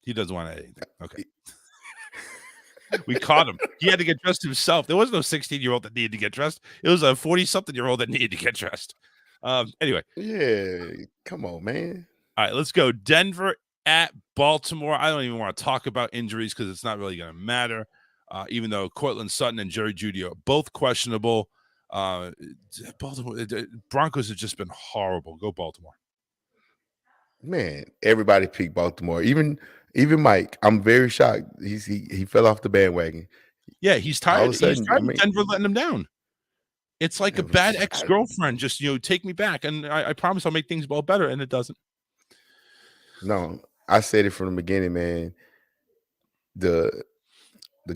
He doesn't want to add anything. Okay. We caught him. He had to get dressed himself. There was no 16-year-old that needed to get dressed. It was a 40-something-year-old that needed to get dressed. Anyway. Yeah, come on, man. All right, let's go. Denver at Baltimore. I don't even want to talk about injuries because it's not really going to matter. Even though Cortland Sutton and Jerry Jeudy are both questionable. Baltimore Broncos have just been horrible. Go Baltimore. Man, everybody picked Baltimore. Even Mike. I'm very shocked. He fell off the bandwagon. Yeah, he's tired. All of a sudden, He's tired of Denver letting him down. It's like a bad ex-girlfriend. Just take me back, and I promise I'll make things all better, and it doesn't. No, I said it from the beginning, man. The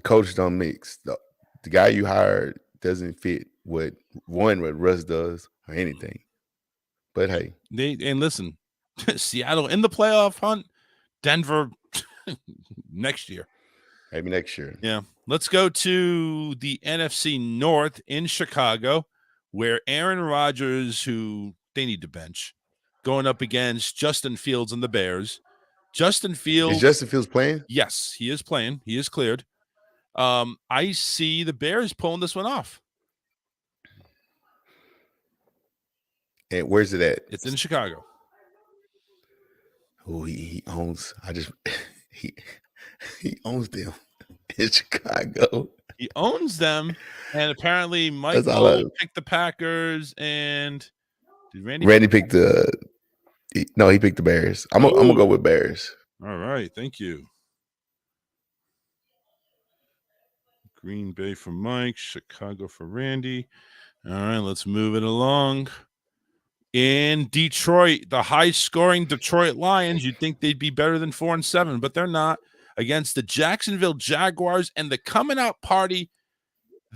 coach don't mix. The guy you hired doesn't fit what Russ does or anything. But hey, and listen, Seattle in the playoff hunt, Denver next year. Maybe next year. Yeah. Let's go to the NFC North in Chicago, where Aaron Rodgers, who they need to bench, going up against Justin Fields and the Bears. Justin Fields. Is Justin Fields playing? Yes, he is playing. He is cleared. I see the Bears pulling this one off. And where's it at? It's in Chicago. Oh, he owns. He owns them in Chicago. He owns them, and apparently Michael picked the Packers, and did Randy picked he picked the Bears. I'm gonna go with Bears. All right, thank you. Green Bay for Mike, Chicago for Randy. All right, let's move it along. In Detroit, the high-scoring Detroit Lions, you'd think they'd be better than 4-7, but they're not. Against the Jacksonville Jaguars and the coming-out party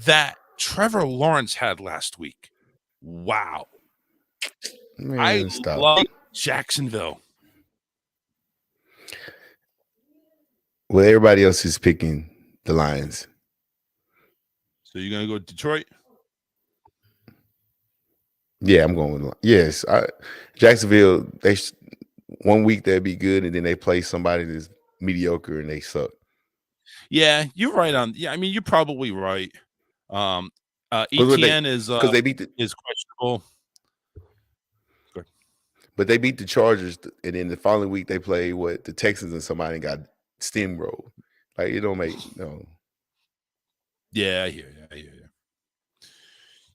that Trevor Lawrence had last week. Wow. Man, I like Jacksonville. Well, everybody else is picking the Lions. So you're going to go with Detroit? Yeah, I'm going with yes. Jacksonville. They 1 week they'd be good, and then they play somebody that's mediocre and they suck. Yeah, you're right on. Yeah, I mean you're probably right. ETN is questionable. Good. But they beat the Chargers, and then the following week they play the Texans and somebody and got steamrolled. Like it don't make no. Yeah, I hear you.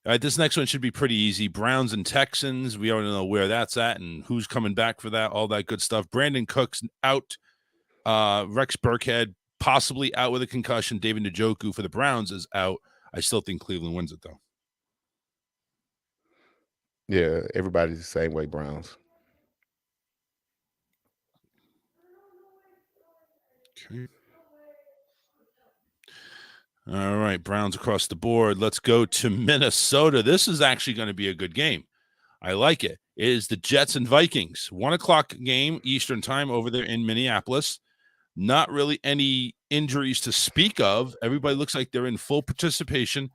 All right, this next one should be pretty easy. Browns and Texans. We already know where that's at and who's coming back for that, all that good stuff. Brandon Cooks out. Rex Burkhead possibly out with a concussion. David Njoku for the Browns is out. I still think Cleveland wins it, though. Yeah, everybody's the same way, Browns. Okay. All right, Browns across the board. Let's go to Minnesota. This is actually going to be a good game. I like it. It is the Jets and Vikings. 1:00 game Eastern time over there in Minneapolis. Not really any injuries to speak of. Everybody looks like they're in full participation.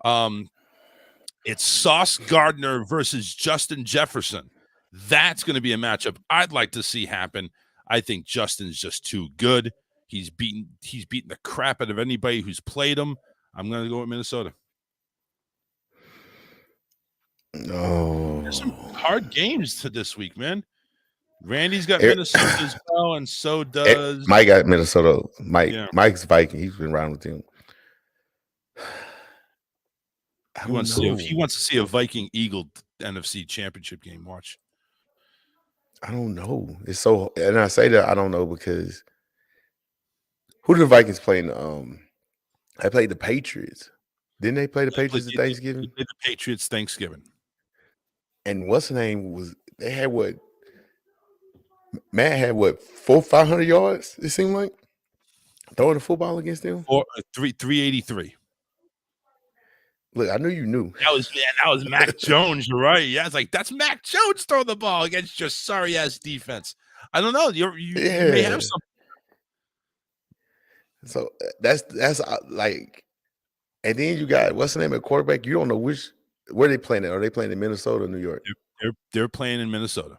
It's Sauce Gardner versus Justin Jefferson. That's going to be a matchup I'd like to see happen. I think Justin's just too good. He's beaten the crap out of anybody who's played him. I'm going to go with Minnesota. No. There's some hard games to this week, man. Randy's got Minnesota as well, and so does Mike. Got Minnesota. Yeah. Mike's Viking. He's been around with him. He wants to see a Viking Eagle NFC Championship game. Watch. I don't know. It's so, and I say that I don't know because who did the Vikings play in? I played the Patriots. Didn't they play the Patriots at Thanksgiving? They played the Patriots Thanksgiving. And what's the name was? They had what? Matt had what? 400-500 yards. It seemed like throwing the football against them. 383. Look, I knew you knew. That was Mac Jones. You're right. Yeah, it's like that's Mac Jones throwing the ball against your sorry ass defense. I don't know. You may have something. So that's like, and then you got what's the name of quarterback? You don't know where they playing at. Are they playing in Minnesota or New York? They're playing in Minnesota.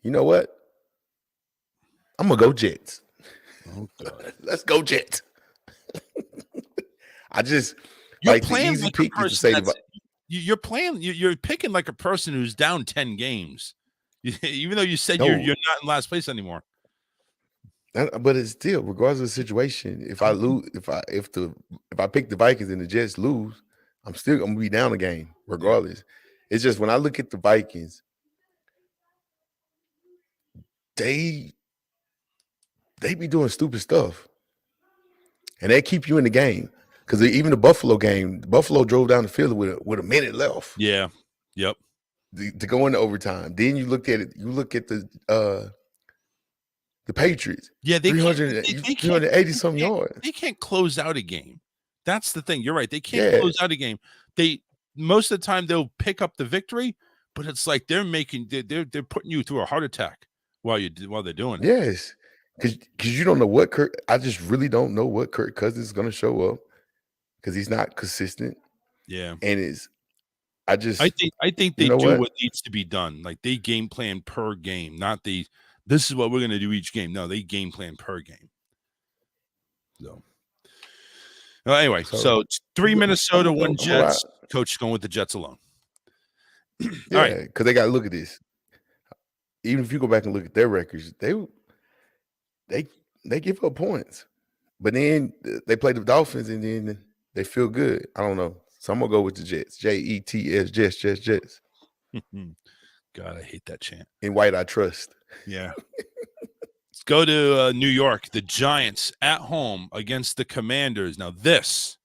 You know what? I'm gonna go Jets. Oh God. Let's go Jets. I just You're like playing the easy like pick is to say you're playing. You're picking like a person who's down 10 games, even though you said you're not in last place anymore. But it's still, regardless of the situation, if I lose, if I pick the Vikings and the Jets lose, I'm still gonna be down a game, regardless. Yeah. It's just when I look at the Vikings, they be doing stupid stuff, and they keep you in the game. Because even the Buffalo game, Buffalo drove down the field with a minute left. Yeah. Yep. To go into overtime. Then you look at it. You look at the Patriots. Yeah, they 380 some yards. They can't close out a game. That's the thing. You're right. They can't close out a game. They most of the time they'll pick up the victory, but it's like they're putting you through a heart attack while they're doing it. Yes, because you don't know what I just really don't know what Kirk Cousins is going to show up because he's not consistent. Yeah, and I think they do what needs to be done. Like they game plan per game, not this is what we're going to do each game. No, they game plan per game. So, well, anyway, so 3 Minnesota, 1 Jets. Coach is going with the Jets alone. Yeah, all right, because they got to look at this. Even if you go back and look at their records, they give up points, but then they play the Dolphins and then they feel good. I don't know. So I'm gonna go with the Jets. Jets, Jets. God, I hate that chant. In white, I trust. Yeah. Let's go to New York. The Giants at home against the Commanders. Now, this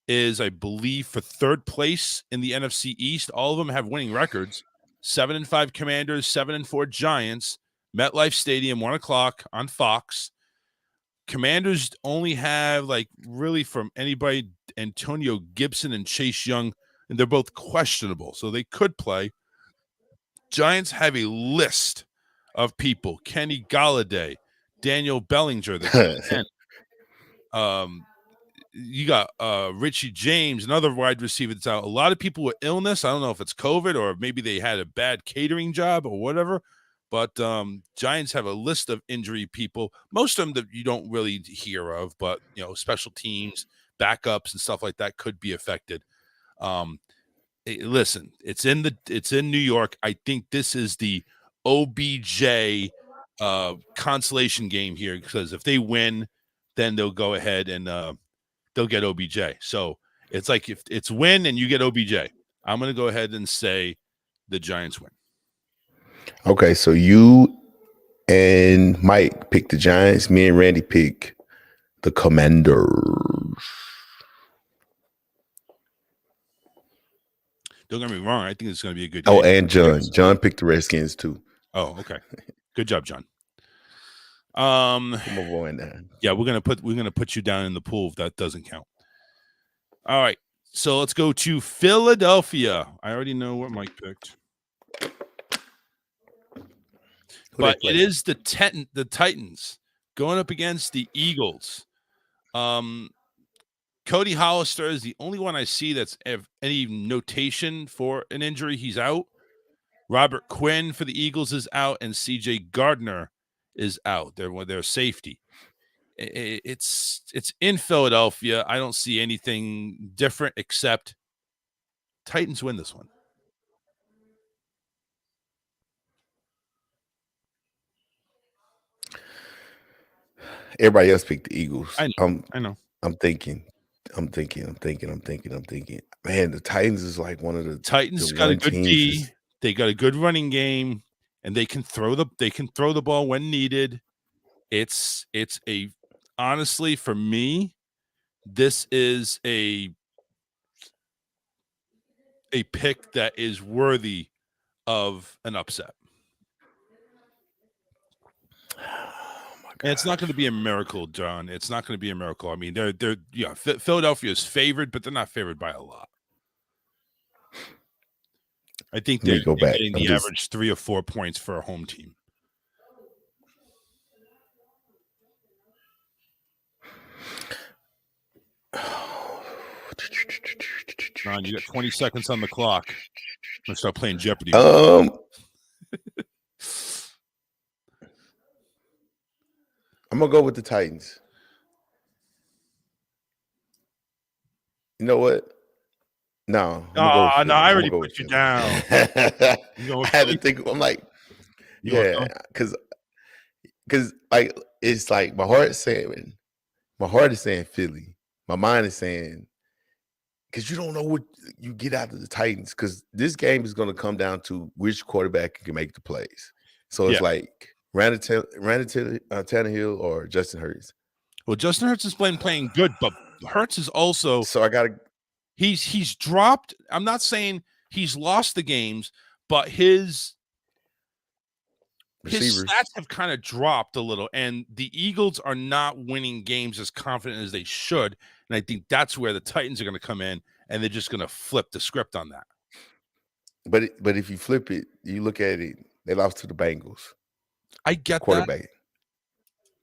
is, I believe, for third place in the NFC East. All of them have winning records. 7-5 Commanders, 7-4 Giants. MetLife Stadium, 1:00 on Fox. Commanders only have, like, really from anybody, Antonio Gibson and Chase Young, and they're both questionable, so they could play. Giants have a list of people: Kenny Golladay, Daniel Bellinger, the you got Richie James, another wide receiver that's out. A lot of people with illness. I don't know if it's COVID or maybe they had a bad catering job or whatever. But Giants have a list of injury people. Most of them that you don't really hear of, but special teams, backups, and stuff like that could be affected. Listen, it's in New York. I think this is the OBJ consolation game here, because if they win, then they'll go ahead and they'll get OBJ. So it's like if it's win and you get OBJ, I'm going to go ahead and say the Giants win. Okay, so you and Mike pick the Giants. Me and Randy pick the Commanders. Don't get me wrong. I think it's going to be a good game. Oh, and John picked the Redskins too. Oh, okay. Good job, John. I'm avoiding that. Yeah, we're gonna put you down in the pool if that doesn't count. All right, so let's go to Philadelphia. I already know what Mike picked, but it is the Titans going up against the Eagles. Cody Hollister is the only one I see that's have any notation for an injury. He's out. Robert Quinn for the Eagles is out, and C.J. Gardner is out. Their safety. It's in Philadelphia. I don't see anything different except Titans win this one. Everybody else picked the Eagles. I know. I'm thinking. Man, the Titans is like one of the Titans got a good D. They got a good running game, and they can throw the ball when needed. It's a honestly for me, this is a pick that is worthy of an upset. And it's not going to be a miracle, John. It's not going to be a miracle. I mean, they're Philadelphia is favored, but they're not favored by a lot. I think they're getting the average 3 or 4 points for a home team. John, you got 20 seconds on the clock. Let's start playing Jeopardy. I'm gonna go with the Titans. You know what? No. I already put you down. I had to think. I'm like, because like it's like my heart is saying Philly. My mind is saying, because you don't know what you get out of the Titans, because this game is going to come down to which quarterback can make the plays. So it's like Tannehill or Justin Hurts. Well, Justin Hurts is playing good, but Hurts is also. So I got to. He's dropped. I'm not saying he's lost the games, but his stats have kind of dropped a little, and the Eagles are not winning games as confident as they should. And I think that's where the Titans are going to come in, and they're just going to flip the script on that. But if you flip it, you look at it, they lost to the Bengals. I get quarterback. That.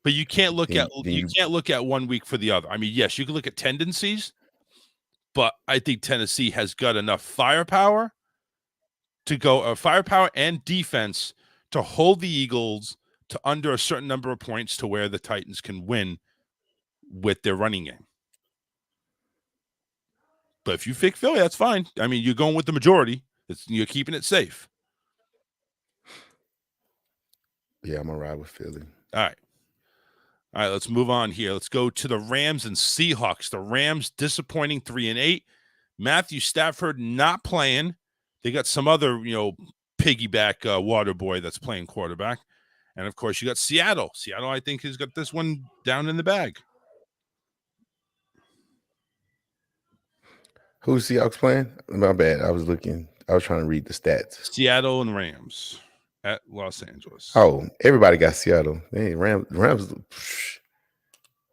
But you can't look at 1 week for the other. I mean, yes, you can look at tendencies, but I think Tennessee has got enough firepower to go firepower and defense to hold the Eagles to under a certain number of points to where the Titans can win with their running game. But if you pick Philly, that's fine. I mean, you're going with the majority. You're keeping it safe. Yeah, I'm going to ride with Philly. All right, let's move on here. Let's go to the Rams and Seahawks. The Rams disappointing 3-8. Matthew Stafford not playing. They got some other, piggyback water boy that's playing quarterback. And, of course, you got Seattle. Seattle, I think, has got this one down in the bag. Who's Seahawks playing? My bad. I was trying to read the stats. Seattle and Rams at Los Angeles. Oh, everybody got Seattle. Hey, Rams.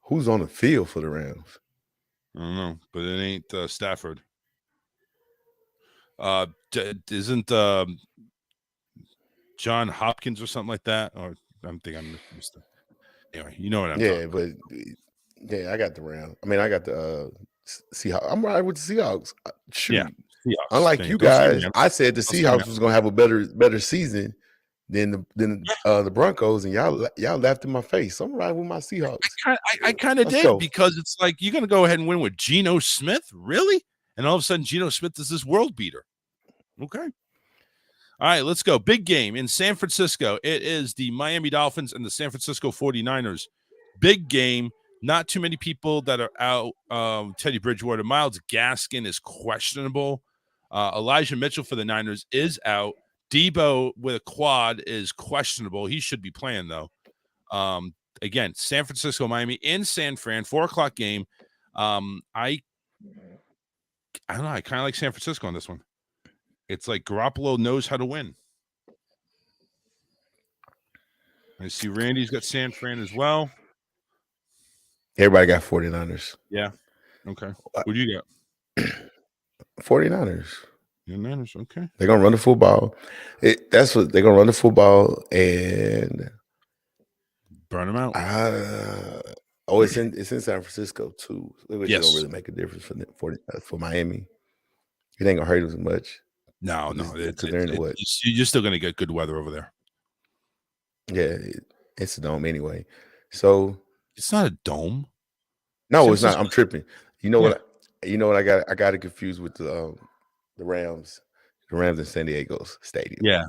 Who's on the field for the Rams? I don't know, but it ain't Stafford. Isn't John Hopkins or something like that? Or I'm thinking I'm anyway, you know what I'm talking about. Yeah, I got the Rams. I mean, I got the Seahawks. I'm right with the Seahawks. Shoot. Yeah, Seahawks. Unlike you guys, I said the Seahawks was gonna have a better season than the Broncos, and y'all laughed in my face. So I'm right with my Seahawks. I kind of did, because it's like, you're gonna go ahead and win with Geno Smith, really? And all of a sudden, Geno Smith is this world beater. Okay. All right, let's go. Big game in San Francisco. It is the Miami Dolphins and the San Francisco 49ers. Big game. Not too many people that are out. Teddy Bridgewater. Myles Gaskin is questionable. Elijah Mitchell for the Niners is out. Debo with a quad is questionable. He should be playing, though. Again, San Francisco, Miami in San Fran, 4:00 game. I don't know. I kind of like San Francisco on this one. It's like Garoppolo knows how to win. I see Randy's got San Fran as well. Everybody got 49ers. Yeah. Okay. Who do you got? 49ers. 49ers. Okay. They're gonna run the football. That's what they're gonna run the football and burn them out. It's in San Francisco too, which don't really make a difference for Miami. It ain't gonna hurt as much. No. You're still gonna get good weather over there. Yeah, it's a dome anyway. So it's not a dome. No, it's not. I'm tripping. You know what? I got it confused with the Rams. The Rams in San Diego's stadium. Yeah,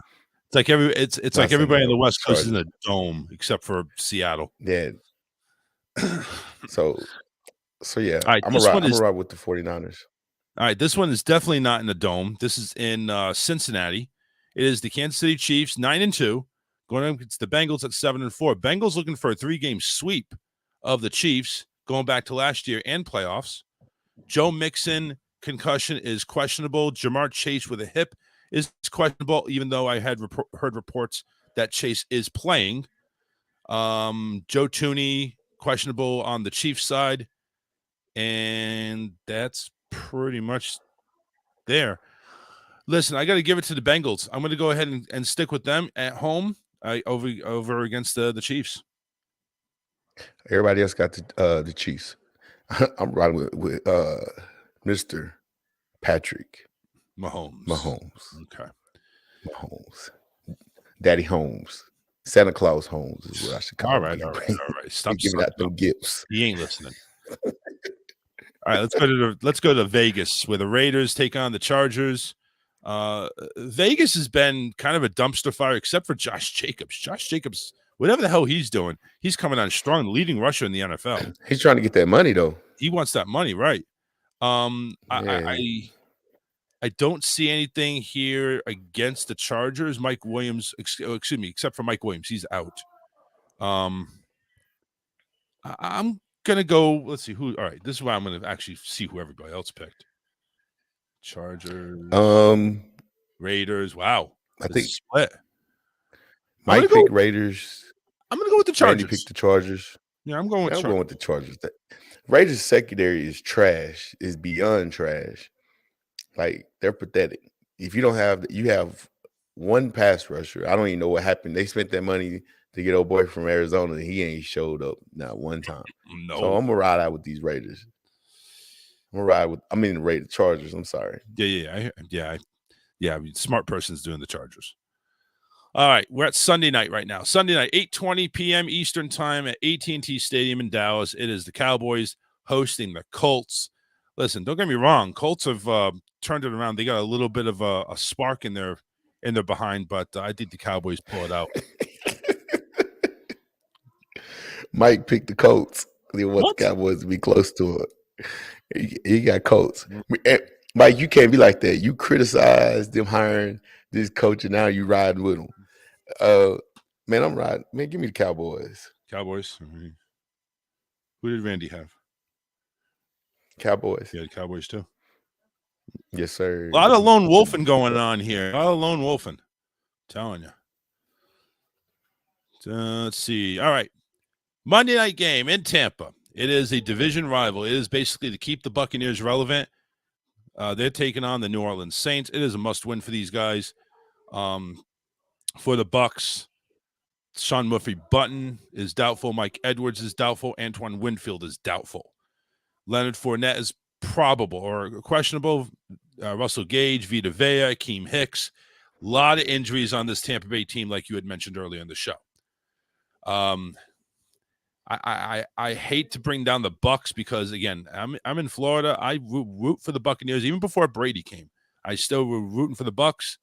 it's like everybody in the West Coast is in a dome except for Seattle. Yeah, So yeah, All right, I'm this gonna one is ride with the 49ers. all right. This one is definitely not in the dome. This is in Cincinnati. It is the Kansas City Chiefs, 9-2, going up against the Bengals at 7-4. Bengals looking for a 3-game sweep of the Chiefs, going back to last year and playoffs. Joe Mixon concussion is questionable. Jamar Chase with a hip is questionable, even though I had heard reports that Chase is playing. Joe Tooney questionable on the Chiefs side, and that's pretty much there. Listen, I got to give it to the Bengals. I'm going to go ahead and stick with them at home over against the Chiefs. Everybody else got the Chiefs. I'm riding with Mr. Patrick Mahomes. Okay. Mahomes. Daddy Holmes. Santa Claus Holmes is what I should call All him. right. Stop giving out them gifts. He ain't listening. All right, let's go to Vegas, where the Raiders take on the Chargers. Vegas has been kind of a dumpster fire, except for Josh Jacobs. Josh Jacobs, whatever the hell he's doing, he's coming on strong, the leading rusher in the NFL. He's trying to get that money, though. He wants that money, right? I don't see anything here against the Chargers. Mike Williams, excuse me, except for Mike Williams, he's out. I'm gonna go. Let's see who. All right, this is why I'm gonna actually see who everybody else picked. Chargers, Raiders. Wow, I think split. Mike picked Raiders. I'm gonna go with the Chargers. Randy picked the Chargers. Yeah, I'm going with the Chargers. Raiders secondary is trash. Is beyond trash. Like, they're pathetic. If you don't have, you have one pass rusher. I don't even know what happened. They spent that money to get old boy from Arizona, and he ain't showed up not one time. No. So I'm gonna ride out with these Raiders. The Chargers. I'm sorry. Yeah. I mean, smart person's doing the Chargers. All right, we're at Sunday night right now. Sunday night, 8:20 p.m. Eastern time at AT&T Stadium in Dallas. It is the Cowboys hosting the Colts. Listen, don't get me wrong. Colts have turned it around. They got a little bit of a spark in their behind, but I think the Cowboys pull it out. Mike picked the Colts. They want the Cowboys to be close to it. He got Colts. Mike, you can't be like that. You criticize them hiring this coach, and now you riding with them. Man, I'm riding. Man, give me the Cowboys. Cowboys. Who did Randy have? Cowboys. Yeah, the Cowboys too. Yes, sir. A lot of lone wolfing going on here. A lot of lone wolfing. Telling you. Let's see. All right. Monday night game in Tampa. It is a division rival. It is basically to keep the Buccaneers relevant. They're taking on the New Orleans Saints. It is a must-win for these guys. For the Bucs, Sean Murphy-Button is doubtful. Mike Edwards is doubtful. Antoine Winfield is doubtful. Leonard Fournette is probable or questionable. Russell Gage, Vita Vea, Akeem Hicks. A lot of injuries on this Tampa Bay team, like you had mentioned earlier in the show. I hate to bring down the Bucs because, again, I'm in Florida. I root for the Buccaneers even before Brady came. I still were rooting for the Bucs,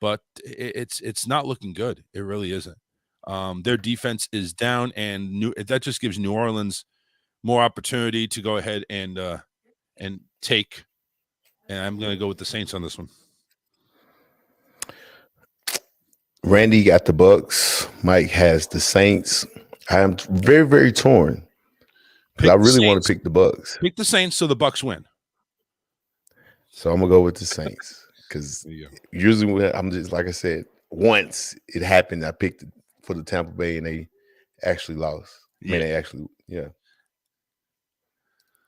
but it's not looking good. It really isn't. Their defense is down, and that just gives New Orleans more opportunity to go ahead and take. And I'm going to go with the Saints on this one. Randy got the Bucs. Mike has the Saints. I am very, very torn because I really want to pick the Bucs. Pick the Saints so the Bucs win. So I'm gonna go with the Saints because usually I'm just like I said. Once it happened, I picked it for the Tampa Bay, and they actually lost. Yeah.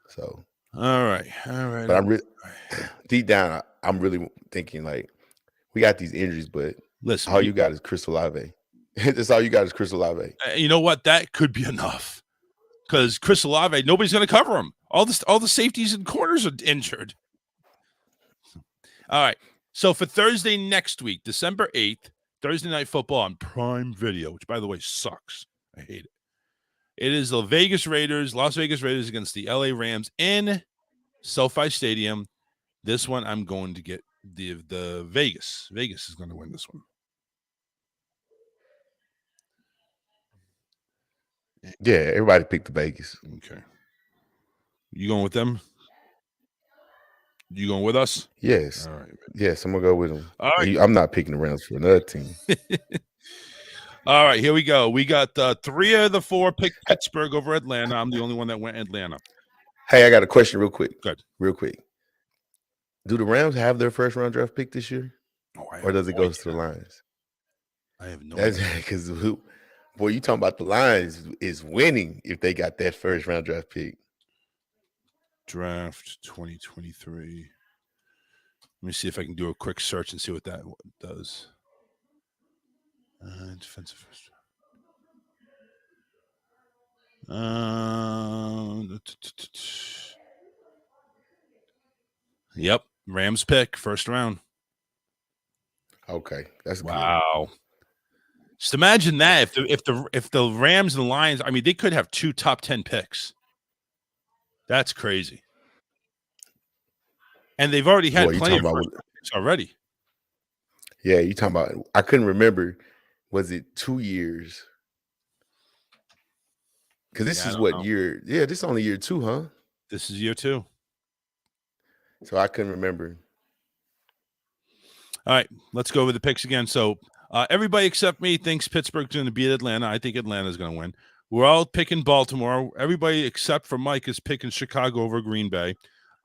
So all right. But I'm deep down, I'm really thinking like we got these injuries, but listen, all you got is Chris Olave. That's all you got is Chris Olave. You know what? That could be enough because Chris Olave, nobody's going to cover him. All the safeties and corners are injured. All right. So for Thursday next week, December 8th, Thursday Night Football on Prime Video, which, by the way, sucks. I hate it. It is the Las Vegas Raiders against the LA Rams in SoFi Stadium. This one, I'm going to get the Vegas. Vegas is going to win this one. Yeah, everybody picked the Vegas. Okay. You going with them? You going with us? Yes. All right. Yes, I'm gonna go with them. All right. I'm not picking the Rams for another team. All right, here we go. We got 3 of the 4 picked Pittsburgh over Atlanta. I'm the only one that went Atlanta. Hey, I got a question real quick. Good. Real quick. Do the Rams have their first round draft pick this year? Or does it go to the Lions? I have no That's idea. because boy, you talking about the Lions is winning if they got that first round draft pick. Draft 2023. Let me see if I can do a quick search and see what that does. Defensive first. Yep, Rams pick first round. Okay, that's wow. Good. Just imagine that if the Rams and the Lions, I mean, they could have 2 top 10 picks. That's crazy. And they've already had plenty of first picks already. Yeah, you talking about? I couldn't remember. Was it 2 years? Because this is what year? Yeah, this is only year 2, huh? This is year 2. So I couldn't remember. All right, let's go over the picks again. So everybody except me thinks Pittsburgh's going to beat Atlanta. I think Atlanta's going to win. We're all picking Baltimore. Everybody except for Mike is picking Chicago over Green Bay.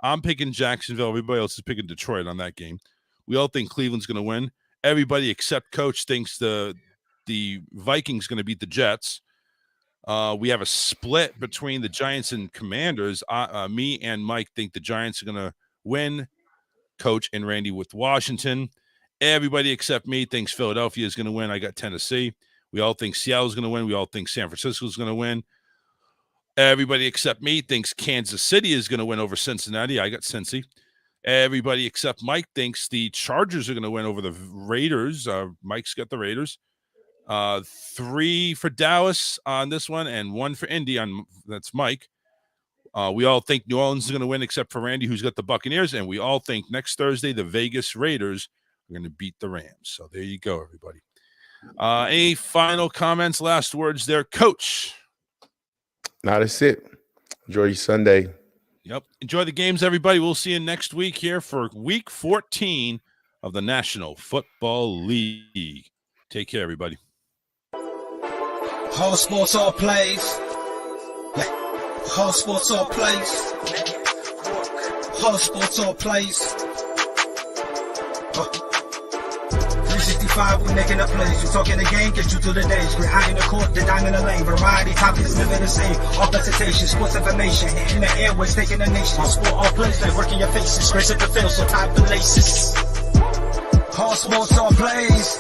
I'm picking Jacksonville. Everybody else is picking Detroit on that game. We all think Cleveland's going to win. Everybody except Coach thinks the Vikings going to beat the Jets. We have a split between the Giants and Commanders. Me and Mike think the Giants are going to win. Coach and Randy with Washington. Everybody except me thinks Philadelphia is going to win. I got Tennessee. We all think Seattle is going to win. We all think San Francisco is going to win. Everybody except me thinks Kansas City is going to win over Cincinnati. I got Cincy. Everybody except Mike thinks the Chargers are going to win over the Raiders. Mike's got the Raiders. 3 for Dallas on this one and 1 for Indy. That's Mike. We all think New Orleans is going to win except for Randy, who's got the Buccaneers. And we all think next Thursday, the Vegas Raiders are going to beat the Rams. So there you go, everybody. Any final comments, last words there, Coach? No, that's it. Enjoy your Sunday. Yep. Enjoy the games, everybody. We'll see you next week here for week 14 of the National Football League. Take care, everybody. Whole sports, all plays. Yeah. Whole sports, all plays. Whole sports, all plays. 365, we making a plays. We talking the game, get you through the days. We're high in the court, the dime in the lane. Variety, topics, living the same. All presentation, sports information. Hitting the airways, taking the nation. All sport, all plays, like working your faces. Grace at the field, so tie the laces. Whole sports, all plays.